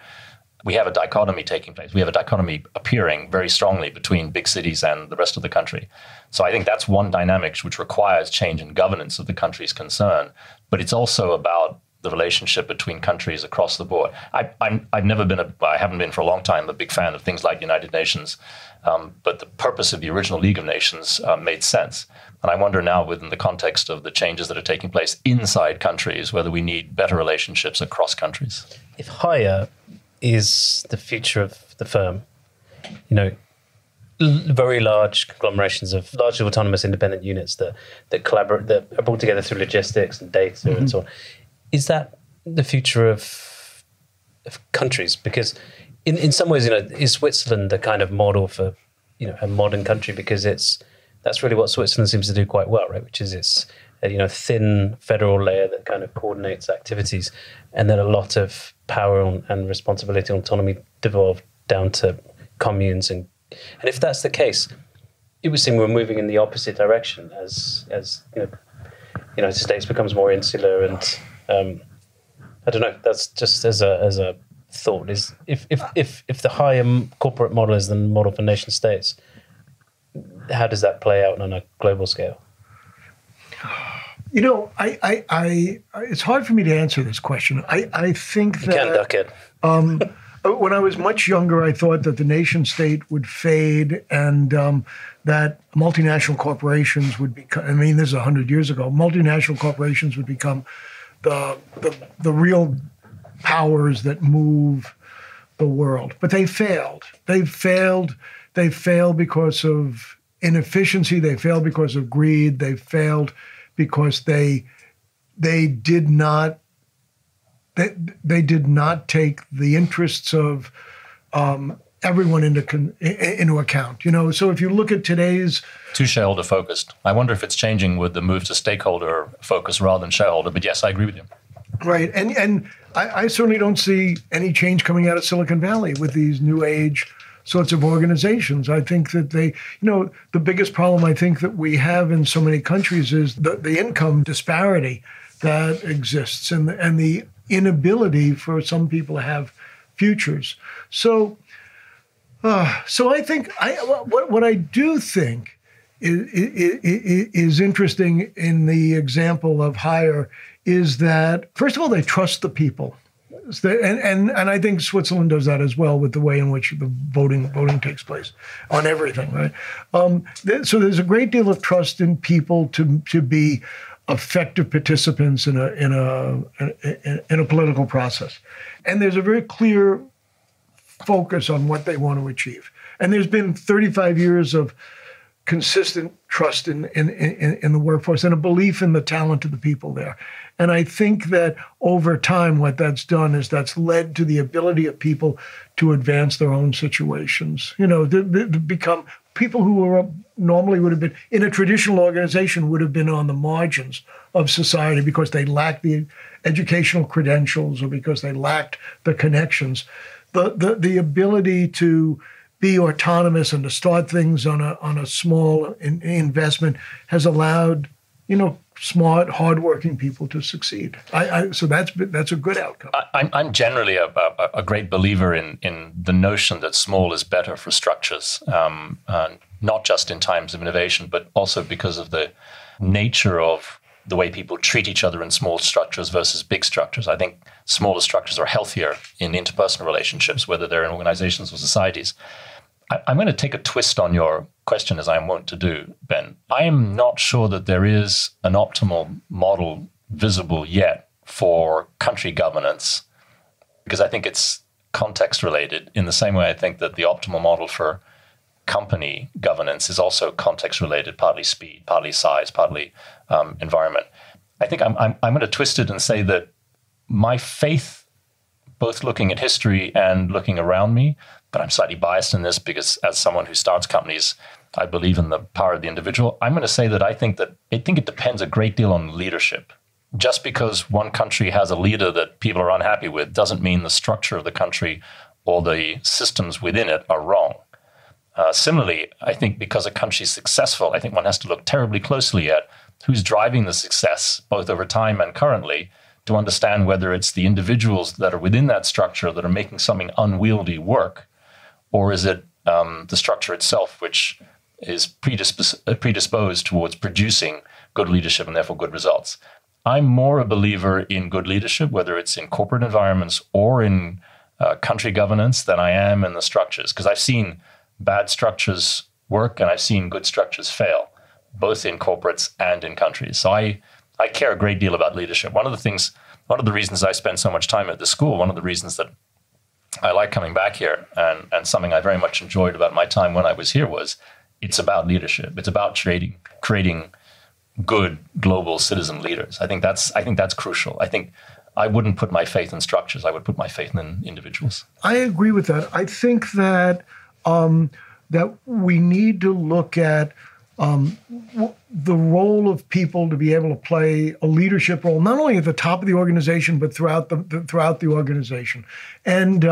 we have a dichotomy taking place. We have a dichotomy appearing very strongly between big cities and the rest of the country. So I think that's one dynamic which requires change in governance of the country's concern. But it's also about the relationship between countries across the board. I haven't been for a long time a big fan of things like United Nations, but the purpose of the original League of Nations made sense. And I wonder now, within the context of the changes that are taking place inside countries, whether we need better relationships across countries. If higher is the future of the firm, very large conglomerations of largely autonomous independent units that collaborate, that are brought together through logistics and data and so on. Is that the future of countries? Because in some ways, is Switzerland a kind of model for, a modern country? Because that's really what Switzerland seems to do quite well, right? Which is it's a thin federal layer that kind of coordinates activities, and then a lot of power and responsibility and autonomy devolve down to communes. And if that's the case, it would seem we're moving in the opposite direction as United States becomes more insular. And I don't know. That's just as a thought. Is if the higher corporate model is the model for nation states, how does that play out on a global scale? It's hard for me to answer this question. I think that you can duck it. When I was much younger, I thought that the nation state would fade and that multinational corporations would become. This is 100 years ago. Multinational corporations would become the real powers that move the world. But they failed. They failed because of inefficiency. They failed because of greed. They failed because they did not take the interests of everyone into account. So if you look at today's too shareholder focused. I wonder if it's changing with the move to stakeholder focus rather than shareholder. But yes, I agree with you. Right, and I certainly don't see any change coming out of Silicon Valley with these new age sorts of organizations. I think that the biggest problem I think that we have in so many countries is the income disparity that exists and the inability for some people to have futures. So I think what I do think is interesting in the example of Hire is that, first of all, they trust the people. And I think Switzerland does that as well with the way in which the voting takes place on everything, right? So there's a great deal of trust in people to be effective participants in a political process, and there's a very clear focus on what they want to achieve. And there's been 35 years of consistent trust in the workforce and a belief in the talent of the people there. And I think that over time, what that's done is that's led to the ability of people to advance their own situations. To become people who normally would have been in a traditional organization would have been on the margins of society because they lacked the educational credentials or because they lacked the connections. The ability to be autonomous and to start things on a small investment has allowed, smart, hardworking people to succeed. So that's a good outcome. I'm generally a great believer in the notion that small is better for structures, not just in times of innovation, but also because of the nature of the way people treat each other in small structures versus big structures. I think smaller structures are healthier in interpersonal relationships, whether they're in organizations or societies. I'm going to take a twist on your question, as I am wont to do, Ben. I am not sure that there is an optimal model visible yet for country governance, because I think it's context related, in the same way I think that the optimal model for company governance is also context related, partly speed, partly size, partly environment. I think I'm going to twist it and say that my faith, both looking at history and looking around me, but I'm slightly biased in this because as someone who starts companies, I believe in the power of the individual. I'm going to say that I think it depends a great deal on leadership. Just because one country has a leader that people are unhappy with doesn't mean the structure of the country or the systems within it are wrong. Similarly, I think because a country is successful, I think one has to look terribly closely at who's driving the success, both over time and currently, to understand whether it's the individuals that are within that structure that are making something unwieldy work, or is it the structure itself which is predisposed towards producing good leadership and therefore good results. I'm more a believer in good leadership, whether it's in corporate environments or in country governance, than I am in the structures, because I've seen bad structures work and I've seen good structures fail, both in corporates and in countries. So I care a great deal about leadership. One of the reasons I spend so much time at the school, one of the reasons that I like coming back here, and something I very much enjoyed about my time when I was here, was it's about leadership. It's about creating good global citizen leaders. I think that's crucial. I think I wouldn't put my faith in structures. I would put my faith in individuals. I agree with that. I think that that we need to look at the role of people to be able to play a leadership role, not only at the top of the organization, but throughout the organization. And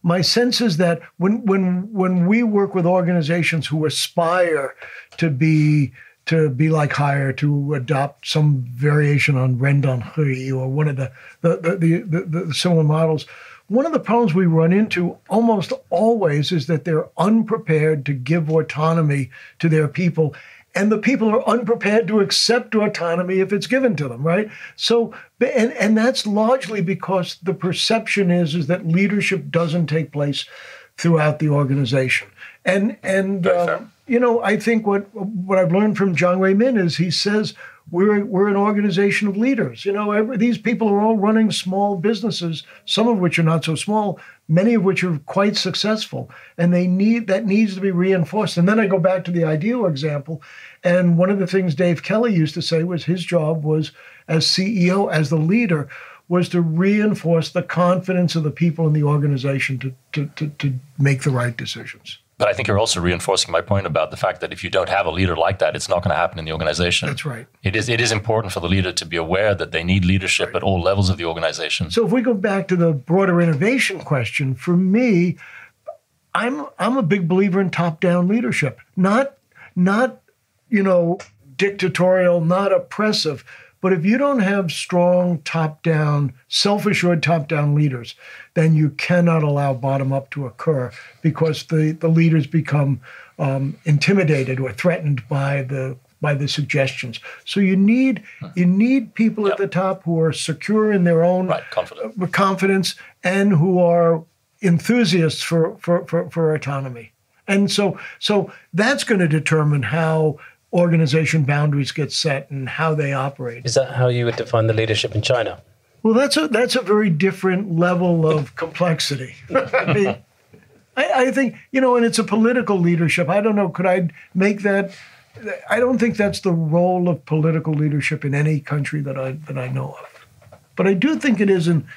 my sense is that when we work with organizations who aspire to be like Hire, to adopt some variation on Rendonry or one of the similar models, one of the problems we run into almost always is that they're unprepared to give autonomy to their people, and the people are unprepared to accept autonomy if it's given to them, right? So, and that's largely because the perception is that leadership doesn't take place throughout the organization. And I think what I've learned from Jiang Wei Min is he says we're an organization of leaders. These people are all running small businesses, some of which are not so small, many of which are quite successful, and that needs to be reinforced. And then I go back to the ideal example, and one of the things Dave Kelly used to say was his job was, as CEO, as the leader, was to reinforce the confidence of the people in the organization to make the right decisions. But I think you're also reinforcing my point about the fact that if you don't have a leader like that, it's not going to happen in the organization. That's right. It is important for the leader to be aware that they need leadership at all levels of the organization. So if we go back to the broader innovation question, for me, I'm a big believer in top-down leadership. Not dictatorial, not oppressive. But if you don't have strong top-down, self-assured top-down leaders, then you cannot allow bottom-up to occur, because the leaders become intimidated or threatened by the suggestions. So you need people at the top who are secure in their own confidence and who are enthusiasts for autonomy. And so that's going to determine how organization boundaries get set and how they operate. Is that how you would define the leadership in China? Well, that's a very different level of complexity. I think, and it's a political leadership. I don't know, could I make that? I don't think that's the role of political leadership in any country that I know of. But I do think it is in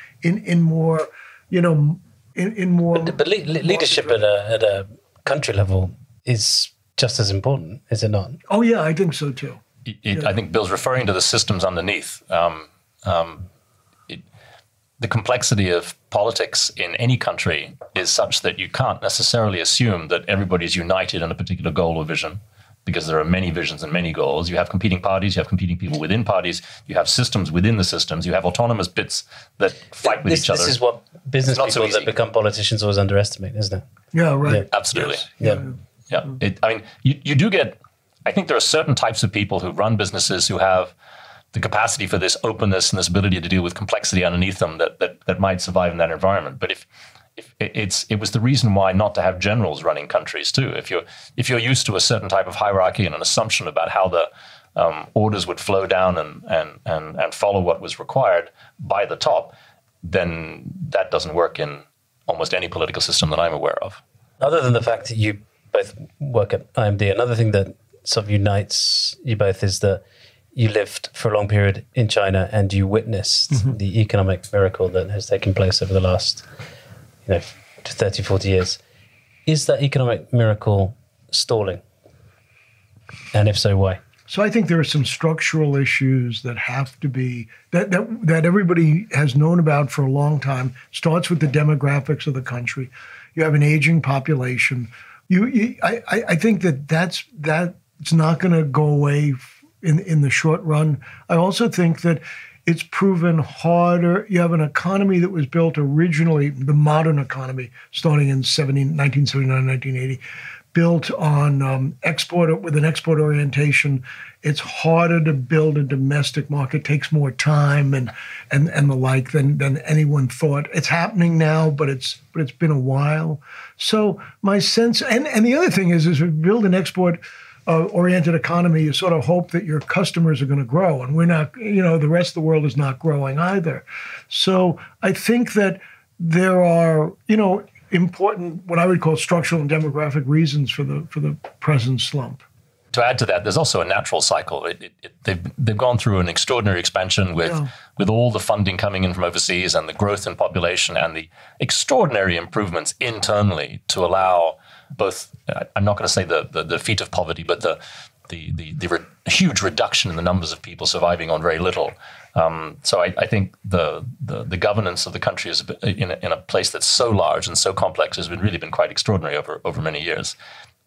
more, in more. But leadership at a country level is just as important, is it not? Oh, yeah, I think so, too. I think Bill's referring to the systems underneath. The complexity of politics in any country is such that you can't necessarily assume that everybody's united in a particular goal or vision, because there are many visions and many goals. You have competing parties, you have competing people within parties, you have systems within the systems, you have autonomous bits that fight with each other. This is what business people that become politicians always underestimate, isn't it? Yeah, right. Yeah, absolutely. Yes. Yeah. You do get, I think there are certain types of people who run businesses who have the capacity for this openness and this ability to deal with complexity underneath them that might survive in that environment. But it was the reason why not to have generals running countries too. If you're used to a certain type of hierarchy and an assumption about how the orders would flow down and follow what was required by the top, then that doesn't work in almost any political system that I'm aware of. Other than the fact that you both work at IMD, another thing that sort of unites you both is that you lived for a long period in China and you witnessed the economic miracle that has taken place over the last 30, 40 years. Is that economic miracle stalling? And if so, why? So I think there are some structural issues that have to be, that everybody has known about for a long time. Starts with the demographics of the country. You have an aging population. I think that's not going to go away in the short run. I also think that it's proven harder. You have an economy that was built originally, the modern economy, starting in 1979, 1980, built on export with an export orientation. It's harder to build a domestic market. It takes more time and the like than anyone thought. It's happening now, but it's been a while. So my sense, and the other thing is we build an export oriented economy, you sort of hope that your customers are going to grow, and we're not. The rest of the world is not growing either. So I think that there are important, what I would call structural and demographic reasons for the present slump. To add to that, there's also a natural cycle. They've gone through an extraordinary expansion with all the funding coming in from overseas and the growth in population and the extraordinary improvements internally to allow both, I'm not going to say the defeat of poverty, but the huge reduction in the numbers of people surviving on very little. So I think the governance of the country is in a place that's so large and so complex has really been quite extraordinary over many years.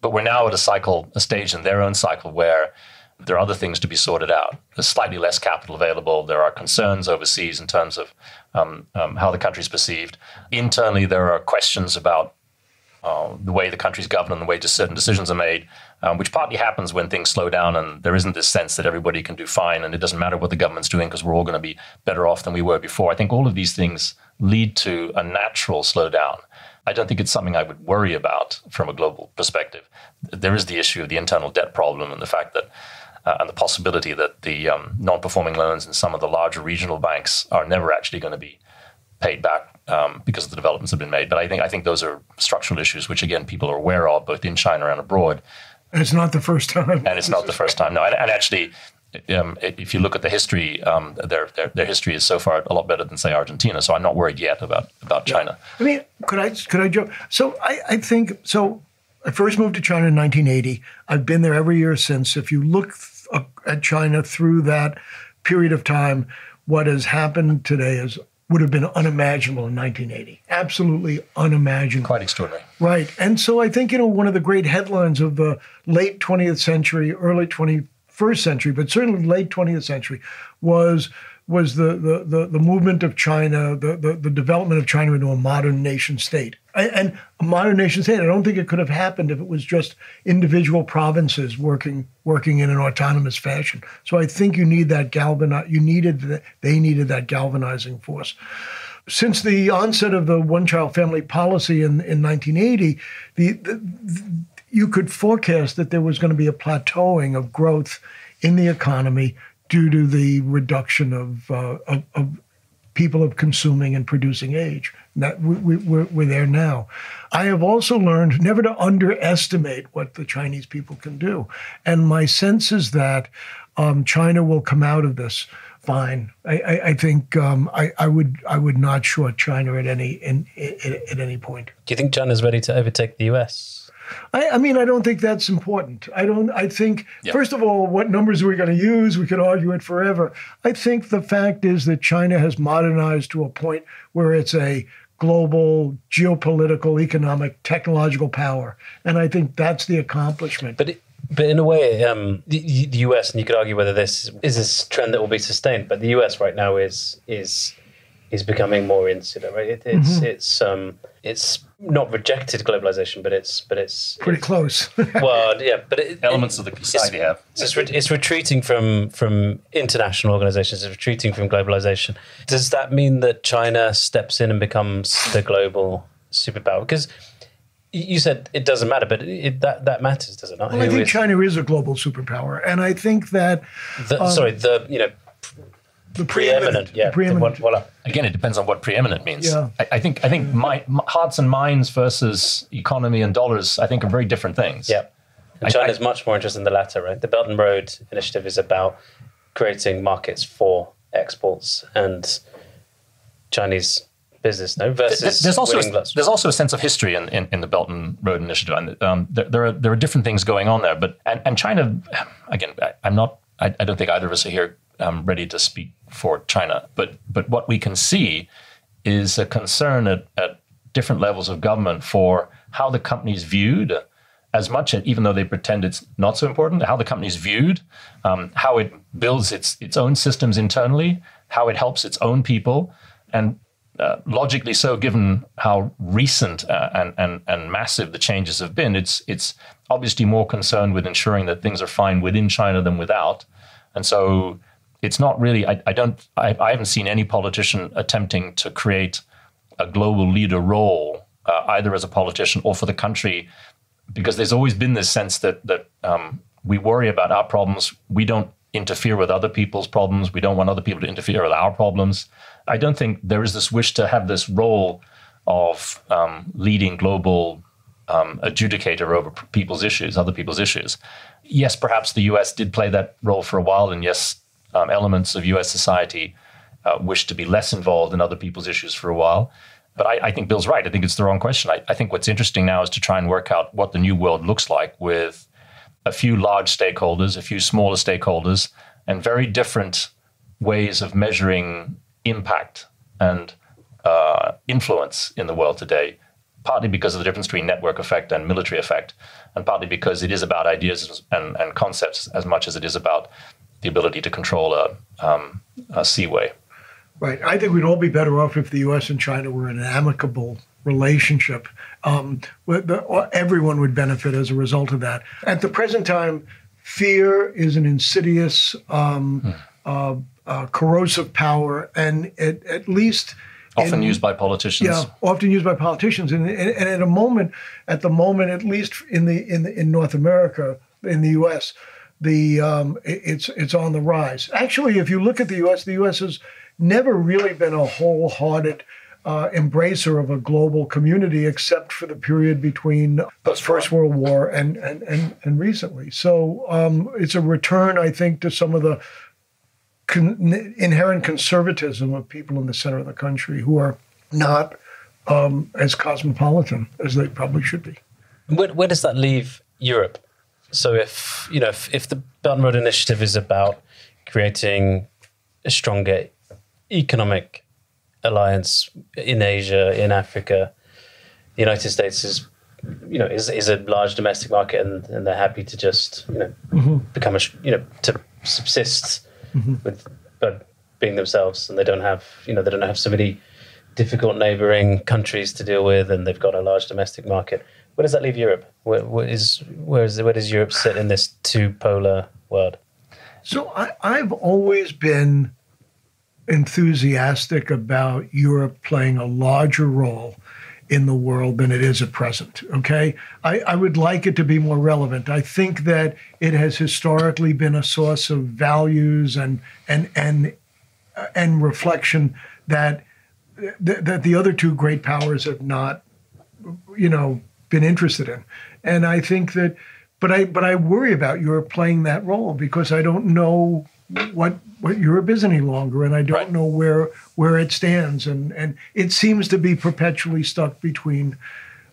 But we're now at a stage in their own cycle where there are other things to be sorted out. There's slightly less capital available. There are concerns overseas in terms of how the country's perceived. Internally, there are questions about the way the country's governed and the way certain decisions are made, which partly happens when things slow down and there isn't this sense that everybody can do fine and it doesn't matter what the government's doing because we're all going to be better off than we were before. I think all of these things lead to a natural slowdown. I don't think it's something I would worry about from a global perspective. There is the issue of the internal debt problem and the fact that and the possibility that the non-performing loans in some of the larger regional banks are never actually going to be paid back because the developments have been made. But I think those are structural issues, which again people are aware of both in China and abroad. And it's not the first time. And it's not the first time. No, and actually, if you look at the history, their history is so far a lot better than say Argentina. So I'm not worried yet about China. I mean, could I joke? So I think so. I first moved to China in 1980. I've been there every year since. If you look at China through that period of time, what has happened today would have been unimaginable in 1980. Absolutely unimaginable. Quite extraordinary. Right. And so I think, one of the great headlines of the late 20th century, early 21st century, but certainly late 20th century was the movement of China, the development of China into a modern nation state. And a modern nation state, I don't think it could have happened if it was just individual provinces working in an autonomous fashion. So I think you need that they needed that galvanizing force. Since the onset of the one-child family policy in 1980, you could forecast that there was going to be a plateauing of growth in the economy due to the reduction of people of consuming and producing age. That we're there now. I have also learned never to underestimate what the Chinese people can do, and my sense is that China will come out of this fine. I think I would not short China at any point. Do you think China's ready to overtake the US? I mean, I don't think that's important. I think, first of all, what numbers are we going to use? We could argue it forever. I think the fact is that China has modernized to a point where it's a global geopolitical, economic, technological power. And I think that's the accomplishment. But in a way, the US, and you could argue whether this is a trend that will be sustained, but the US right now is becoming more insular, right? It's not rejected globalization, but it's pretty close. Well, yeah, but elements of the society have. It's retreating from international organizations. It's retreating from globalization. Does that mean that China steps in and becomes the global superpower? Because you said it doesn't matter, but that matters, does it not? Well, I think China is a global superpower, and I think that the preeminent. Yeah. Preeminent. Again, it depends on what preeminent means. Yeah. I think my hearts and minds versus economy and dollars, I think, are very different things. Yeah. And China's much more interested in the latter, right? The Belt and Road Initiative is about creating markets for exports and Chinese business, versus there's also a sense of history in the Belt and Road Initiative. And there are different things going on there. But and China, again, I don't think either of us are here ready to speak for China. But what we can see is a concern at different levels of government for how the company's viewed, as much as, even though they pretend it's not so important, how the company's viewed, how it builds its own systems internally, how it helps its own people, and logically so, given how recent and massive the changes have been, it's obviously more concerned with ensuring that things are fine within China than without. And so it's not really, I haven't seen any politician attempting to create a global leader role, either as a politician or for the country, because there's always been this sense that we worry about our problems. We don't interfere with other people's problems. We don't want other people to interfere with our problems. I don't think there is this wish to have this role of leading global adjudicator over people's issues, other people's issues. Yes, perhaps the US did play that role for a while, and yes, elements of US society wish to be less involved in other people's issues for a while. But I think Bill's right. I think it's the wrong question. I think what's interesting now is to try and work out what the new world looks like with a few large stakeholders, a few smaller stakeholders, and very different ways of measuring impact and influence in the world today, partly because of the difference between network effect and military effect, and partly because it is about ideas and concepts as much as it is about the ability to control a seaway. Right. I think we'd all be better off if the U.S. and China were in an amicable relationship. Everyone would benefit as a result of that. At the present time, fear is an insidious, corrosive power, and at least often used by politicians. Yeah, often used by politicians, and at the moment, at least in North America, in the U.S., it's on the rise. Actually, if you look at the U.S. has never really been a wholehearted embracer of a global community, except for the period between the First World War and recently. So it's a return, I think, to some of the inherent conservatism of people in the center of the country who are not as cosmopolitan as they probably should be. Where does that leave Europe? So if the Belt and Road Initiative is about creating a stronger economic alliance in Asia, in Africa, the United States is a large domestic market, and they're happy to just become to subsist with being themselves, and they don't have so many difficult neighboring countries to deal with, and they've got a large domestic market. Where does that leave Europe? Where does Europe sit in this two-polar world? So I've always been enthusiastic about Europe playing a larger role in the world than it is at present. Okay, I would like it to be more relevant. I think that it has historically been a source of values and reflection that the other two great powers have not, been interested in. And I think that, but I worry about Europe playing that role because I don't know what Europe is any longer, and I don't know where it stands, and it seems to be perpetually stuck between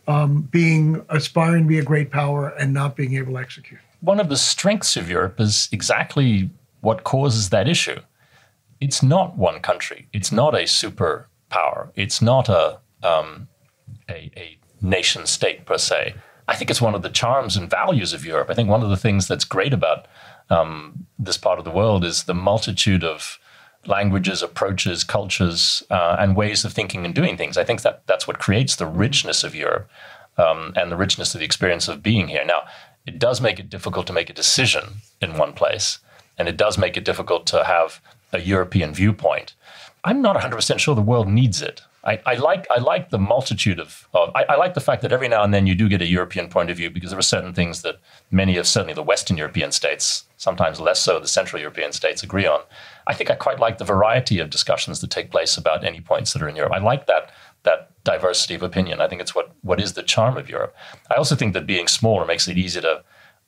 aspiring to be a great power and not being able to execute. One of the strengths of Europe is exactly what causes that issue. It's not one country. It's not a superpower. It's not a nation state per se. I think it's one of the charms and values of Europe. I think one of the things that's great about this part of the world is the multitude of languages, approaches, cultures, and ways of thinking and doing things. I think that's what creates the richness of Europe and the richness of the experience of being here. Now, it does make it difficult to make a decision in one place, and it does make it difficult to have a European viewpoint. I'm not 100% sure the world needs it. I like the multitude I like the fact that every now and then you do get a European point of view, because there are certain things that many of certainly the Western European states, sometimes less so the Central European states, agree on. I think I quite like the variety of discussions that take place about any points that are in Europe. I like that diversity of opinion. I think it's what is the charm of Europe. I also think that being smaller makes it easier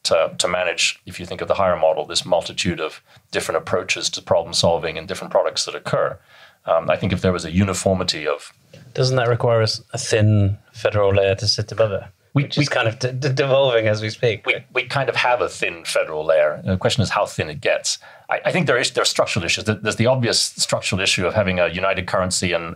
to manage, if you think of the higher model, this multitude of different approaches to problem solving and different products that occur. I think if there was a uniformity of... Doesn't that require a thin federal layer to sit above it? Which is kind of devolving as we speak. We kind of have a thin federal layer. The question is how thin it gets. I think there are structural issues. There's the obvious structural issue of having a united currency and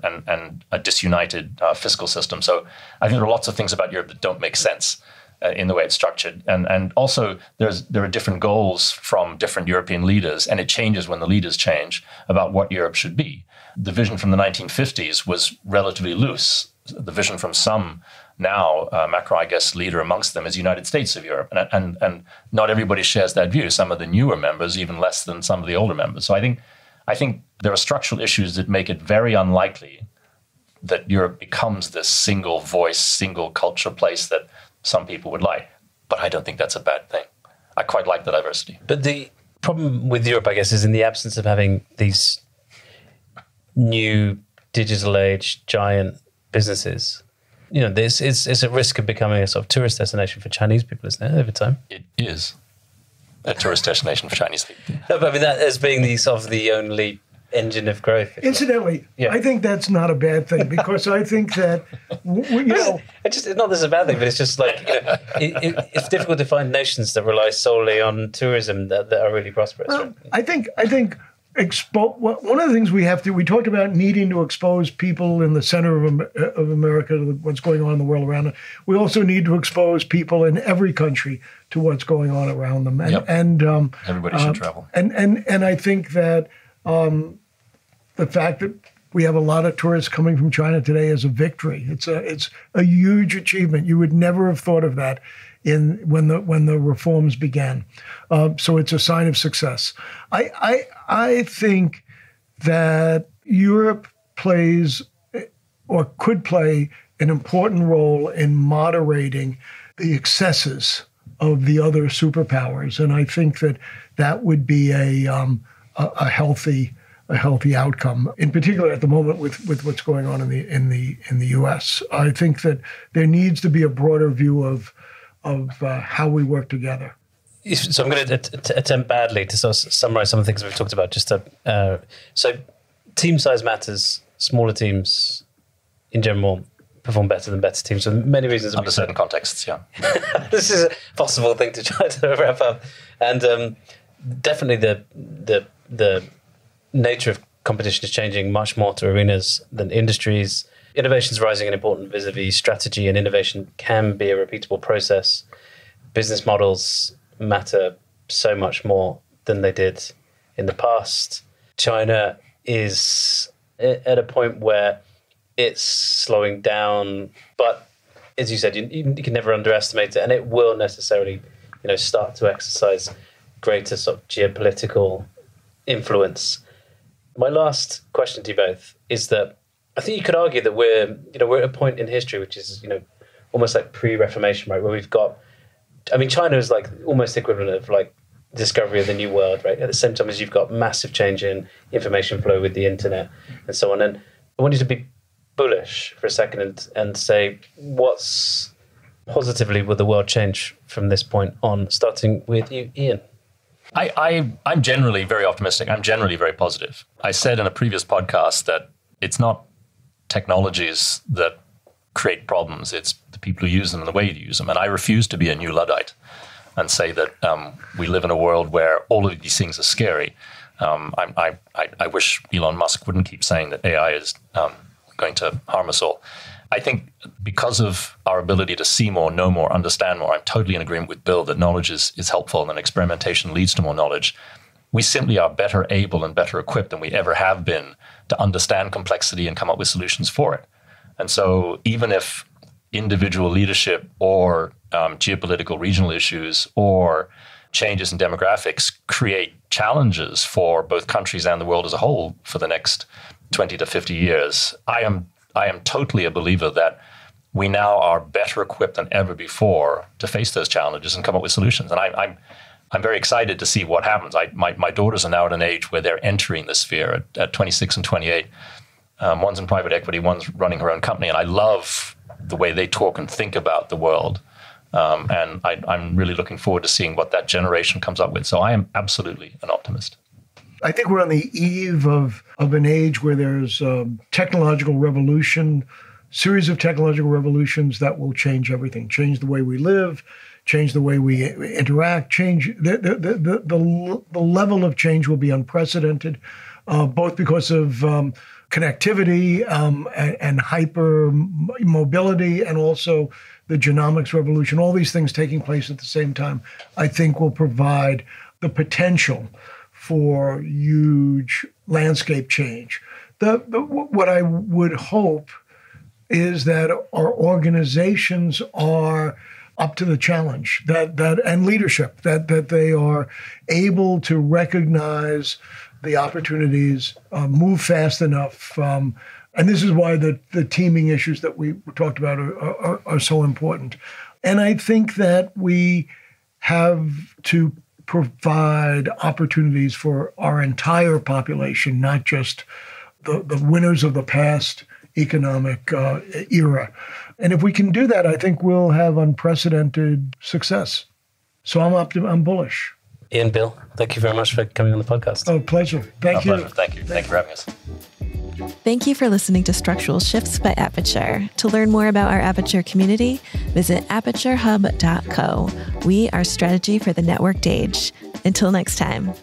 a disunited fiscal system. So I think there are lots of things about Europe that don't make sense in the way it's structured. And also there are different goals from different European leaders, and it changes when the leaders change about what Europe should be. The vision from the 1950s was relatively loose. The vision from some now, Macron, I guess, leader amongst them, is United States of Europe. And not everybody shares that view. Some of the newer members, even less than some of the older members. So I think there are structural issues that make it very unlikely that Europe becomes this single voice, single culture place that some people would like. But I don't think that's a bad thing. I quite like the diversity. But the problem with Europe, I guess, is in the absence of having these new digital age giant businesses. This is a risk of becoming a sort of tourist destination for Chinese people, isn't it, over time? It is a tourist destination for Chinese people. No, but I mean that as being the only engine of growth. Incidentally, I think that's not a bad thing, because I think that it's not that it's a bad thing, but it's just like it's difficult to find nations that rely solely on tourism that are really prosperous. Well, right? I think one of the things we talked about needing to expose people in the center of America to what's going on in the world around them. We also need to expose people in every country to what's going on around them. And everybody should travel. And I think that the fact that we have a lot of tourists coming from China today is a victory. It's a huge achievement. You would never have thought of that when the reforms began. So it's a sign of success. I think that Europe plays or could play an important role in moderating the excesses of the other superpowers, and I think that would be a healthy outcome. In particular, at the moment with what's going on in the U.S., I think that there needs to be a broader view of how we work together. So I'm going to attempt badly to sort of summarize some of the things we've talked about. So team size matters. Smaller teams, in general, perform better than better teams for many reasons. Under certain contexts, yeah. This is a possible thing to try to wrap up. And definitely the nature of competition is changing much more to arenas than industries. Innovation is rising in importance vis-a-vis strategy, and innovation can be a repeatable process. Business models matter so much more than they did in the past. China is at a point where it's slowing down, but as you said, you can never underestimate it, and it will necessarily, start to exercise greater sort of geopolitical influence. My last question to you both is that I think you could argue that we're at a point in history which is, almost like pre-Reformation, right, where we've got, China is like almost the equivalent of like discovery of the new world, right? At the same time as you've got massive change in information flow with the internet and so on. And I want you to be bullish for a second and say, what's positively will the world change from this point on, starting with you, Ian? I'm generally very optimistic. I'm generally very positive. I said in a previous podcast that it's not technologies that create problems. It's the people who use them and the way you use them. And I refuse to be a new Luddite and say that we live in a world where all of these things are scary. I wish Elon Musk wouldn't keep saying that AI is going to harm us all. I think because of our ability to see more, know more, understand more, I'm totally in agreement with Bill that knowledge is helpful and experimentation leads to more knowledge. We simply are better able and better equipped than we ever have been to understand complexity and come up with solutions for it. And so even if individual leadership or geopolitical regional issues or changes in demographics create challenges for both countries and the world as a whole for the next 20 to 50 years, I I am totally a believer that we now are better equipped than ever before to face those challenges and come up with solutions. And I'm very excited to see what happens. My daughters are now at an age where they're entering the sphere at 26 and 28. One's in private equity, one's running her own company. And I love the way they talk and think about the world. And I'm really looking forward to seeing what that generation comes up with. So I am absolutely an optimist. I think we're on the eve of an age where there's technological revolution, series of technological revolutions that will change everything, change the way we live, change the way we interact, change the level of change will be unprecedented, both because of connectivity and hyper mobility, and also the genomics revolution. All these things taking place at the same time, I think, will provide the potential for huge landscape change. What I would hope is that our organizations are up to the challenge, and leadership, that they are able to recognize the opportunities, move fast enough. And this is why the teaming issues that we talked about are so important. And I think that we have to provide opportunities for our entire population, not just the winners of the past economic era. And if we can do that, I think we'll have unprecedented success. So I'm bullish. Ian, Bill, thank you very much for coming on the podcast. Oh, pleasure. Thank you. Pleasure. Thank you. Thank you for having us. Thank you for listening to Structural Shifts by Aperture. To learn more about our Aperture community, visit aperturehub.co. We are strategy for the networked age. Until next time.